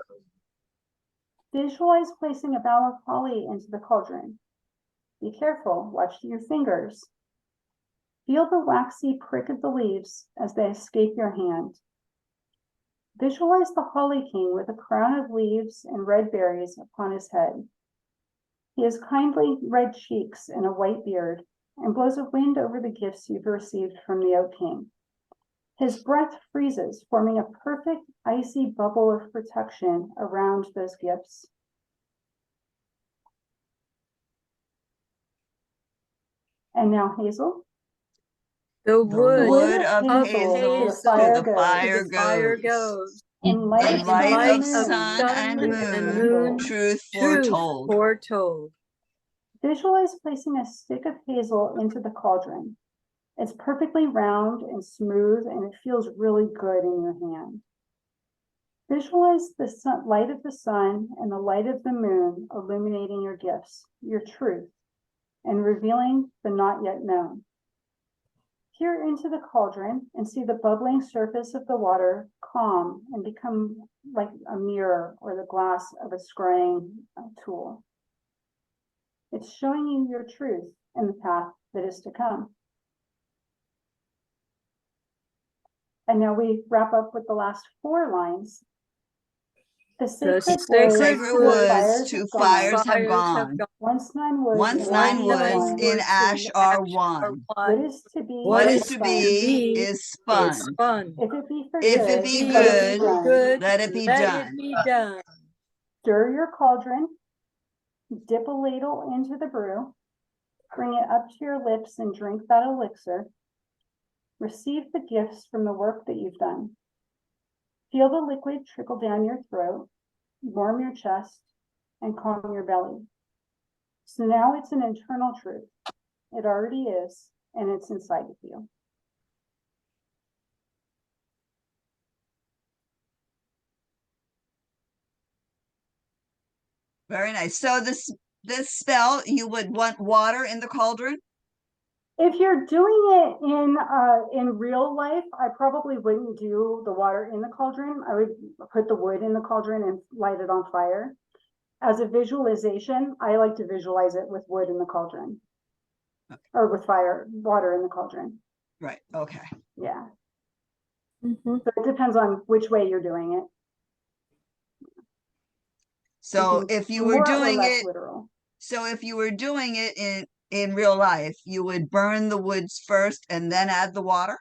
Visualize placing a bough of holly into the cauldron. Be careful, watch your fingers. Feel the waxy prick of the leaves as they escape your hand. Visualize the holly king with a crown of leaves and red berries upon his head. He has kindly red cheeks and a white beard, and blows a wind over the gifts you've received from the oak king. His breath freezes, forming a perfect icy bubble of protection around those gifts. And now hazel. The wood wood of of hazel hazel to the fire to the fire goes. goes. In light In of light sun of and moon, sun and moon, truth truth foretold. foretold. visualize placing a stick of hazel into the cauldron. It's perfectly round and smooth, and it feels really good in your hand. Visualize the light of the sun and the light of the moon illuminating your gifts, your truth, and revealing the not yet known. Peer into the cauldron and see the bubbling surface of the water calm and become like a mirror or the glass of a scrying tool. It's showing you your truth and the path that is to come. And now we wrap up with the last 4 lines. The sacred woods to fires have Fires gone. Once 9 woods, Once in 9 ash woods one. in ash are one. What is to be, What What is is to to be be is spun. fun. If it be for If good, it be let it good, done. good, let it be done. be done. Stir your cauldron, dip a ladle into the brew, bring it up to your lips and drink that elixir. Receive the gifts from the work that you've done. Feel the liquid trickle down your throat, warm your chest, and calm your belly. So now it's an internal truth. It already is, and it's inside of you. Very nice. So this spell, you would want water in the cauldron? If you're doing it in real life, I probably wouldn't do the water in the cauldron. I would put the wood in the cauldron and light it on fire. as a visualization, I like to visualize it with wood in the cauldron. Or with water in the cauldron. Right, okay. Yeah. Mhm. So it depends on which way you're doing it. So can if you were more or doing less it, literal. so if you were doing it in real life, you would burn the woods first and then add the water?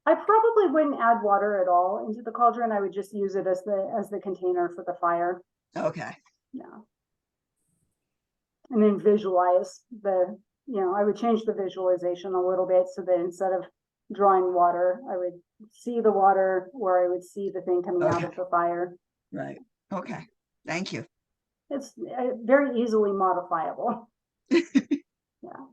I probably wouldn't add water at all into the cauldron. I would just use it as the container for the fire. Okay, Yeah. And then visualize I would change the visualization a little bit so that instead of drawing water, I would see the water or I would see the thing coming out Okay. of the fire. right, okay, thank you. It's very easily modifiable. Yeah.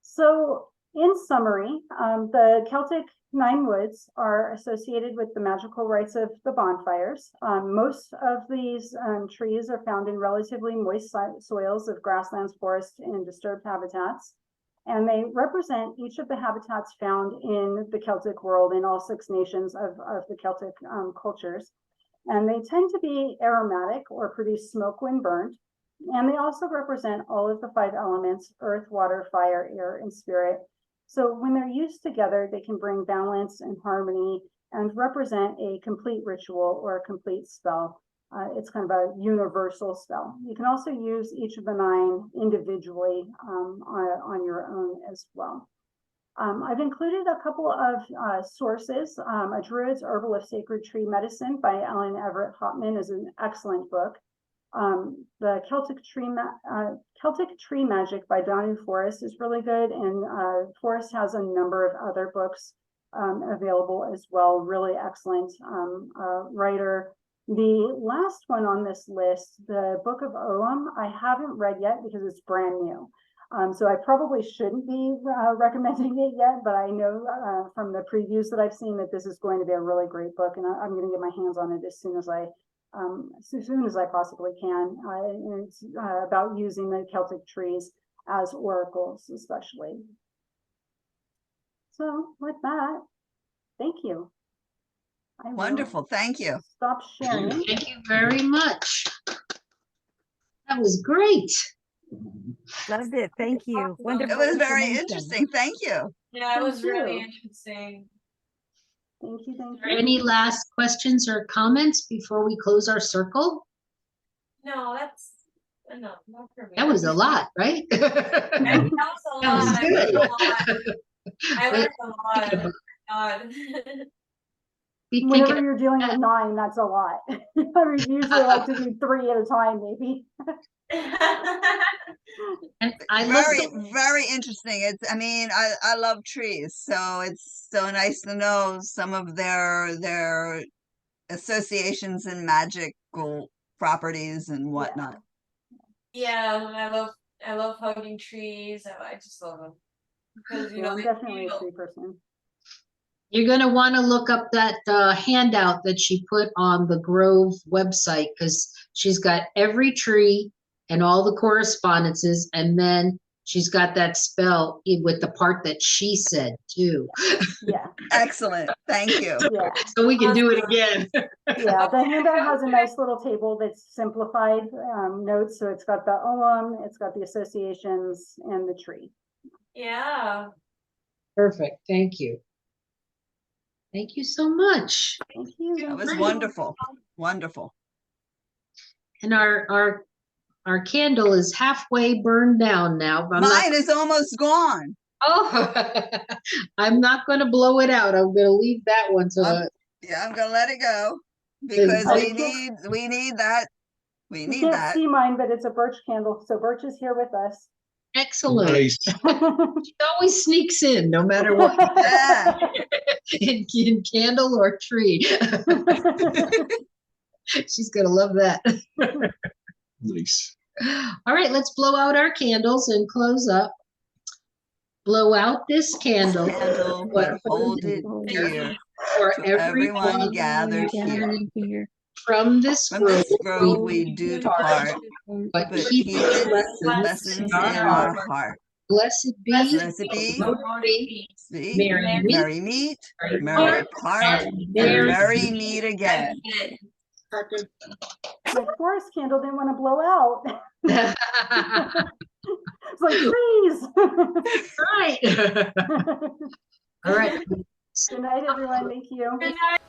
So in summary, the Celtic Nine Woods are associated with the magical rites of the bonfires. Most of these trees are found in relatively moist soils of grasslands, forests, and disturbed habitats. And they represent each of the habitats found in the Celtic world in all 6 nations of the Celtic cultures. And they tend to be aromatic or produce smoke when burned. And they also represent all of the 5 elements: earth, water, fire, air, and spirit. So when they're used together, they can bring balance and harmony and represent a complete ritual or a complete spell. It's kind of a universal spell. You can also use each of the 9 individually on your own as well. I've included a couple of sources. A Druid's Herbal of Sacred Tree Medicine by Ellen Everett Hopman is an excellent book. The Celtic Tree Magic by Danu Forrest is really good, and Forrest has a number of other books available as well. Really excellent writer. The last one on this list, the Book of Ogham, I haven't read yet because it's brand new. So I probably shouldn't be recommending it yet, but I know from the previews that I've seen that this is going to be a really great book, and I'm going to get my hands on it as soon as I possibly can. And it's about using the Celtic trees as oracles, especially. So with that, thank you. I will Wonderful, thank you. stop sharing. Thank you very much. That was great. Loved it. Thank you. Wonderful. It was very information. interesting, thank you. Yeah, it was Thank really you. interesting. Thank you. Are there any last questions or comments before we close our circle? No, that's enough. Not for me. That was a lot, right? That was a That was lot. good. I learned a lot. Thinking God. Be Whenever thinking, you're dealing with 9, that's a lot. I would usually like to do 3 at a time, maybe. and I love Very interesting. I mean, I love trees, so it's so nice to know some of their associations and magical properties and whatnot. Yeah, I love hugging trees. I just love them because Yeah, I'm definitely a tree person. You're going to want to look up that handout that she put on the Grove website, because she's got every tree and all the correspondences, and then she's got that spell with the part that she said too. Yeah. Excellent, thank you. Yeah. So we can do it again. Yeah, the handout has a nice little table that's simplified notes. So it's got the Ogham, it's got the associations, and the tree. Yeah. Perfect. Thank you. Thank you so much. Thank you. That was wonderful, wonderful. And our candle is halfway burned down now. But Mine is almost gone. I'm not going to blow it out. I'm going to leave that one to. Yeah, I'm gonna let it go because I we can't- need that. We You need can't that. see mine, but it's a birch candle. So Birch is here with us. Excellent. Nice. She always sneaks in, no matter what, Yeah. in candle or tree. She's gonna love that. Nice. All right, let's blow out our candles and close up. Blow out this candle, Candle, but hold it dear for to everyone everyone gathered here. from this From this grove, grove we do depart, but but keep keep its its lessons lessons in our in heart. our heart. Blessed be, Blessed be, be, be merry meet, merry meet, merry merry part, part, and and merry merry meet again. forest candle didn't want to blow out. It's like trees. Right. All right. Good night, everyone. Thank you. Good night.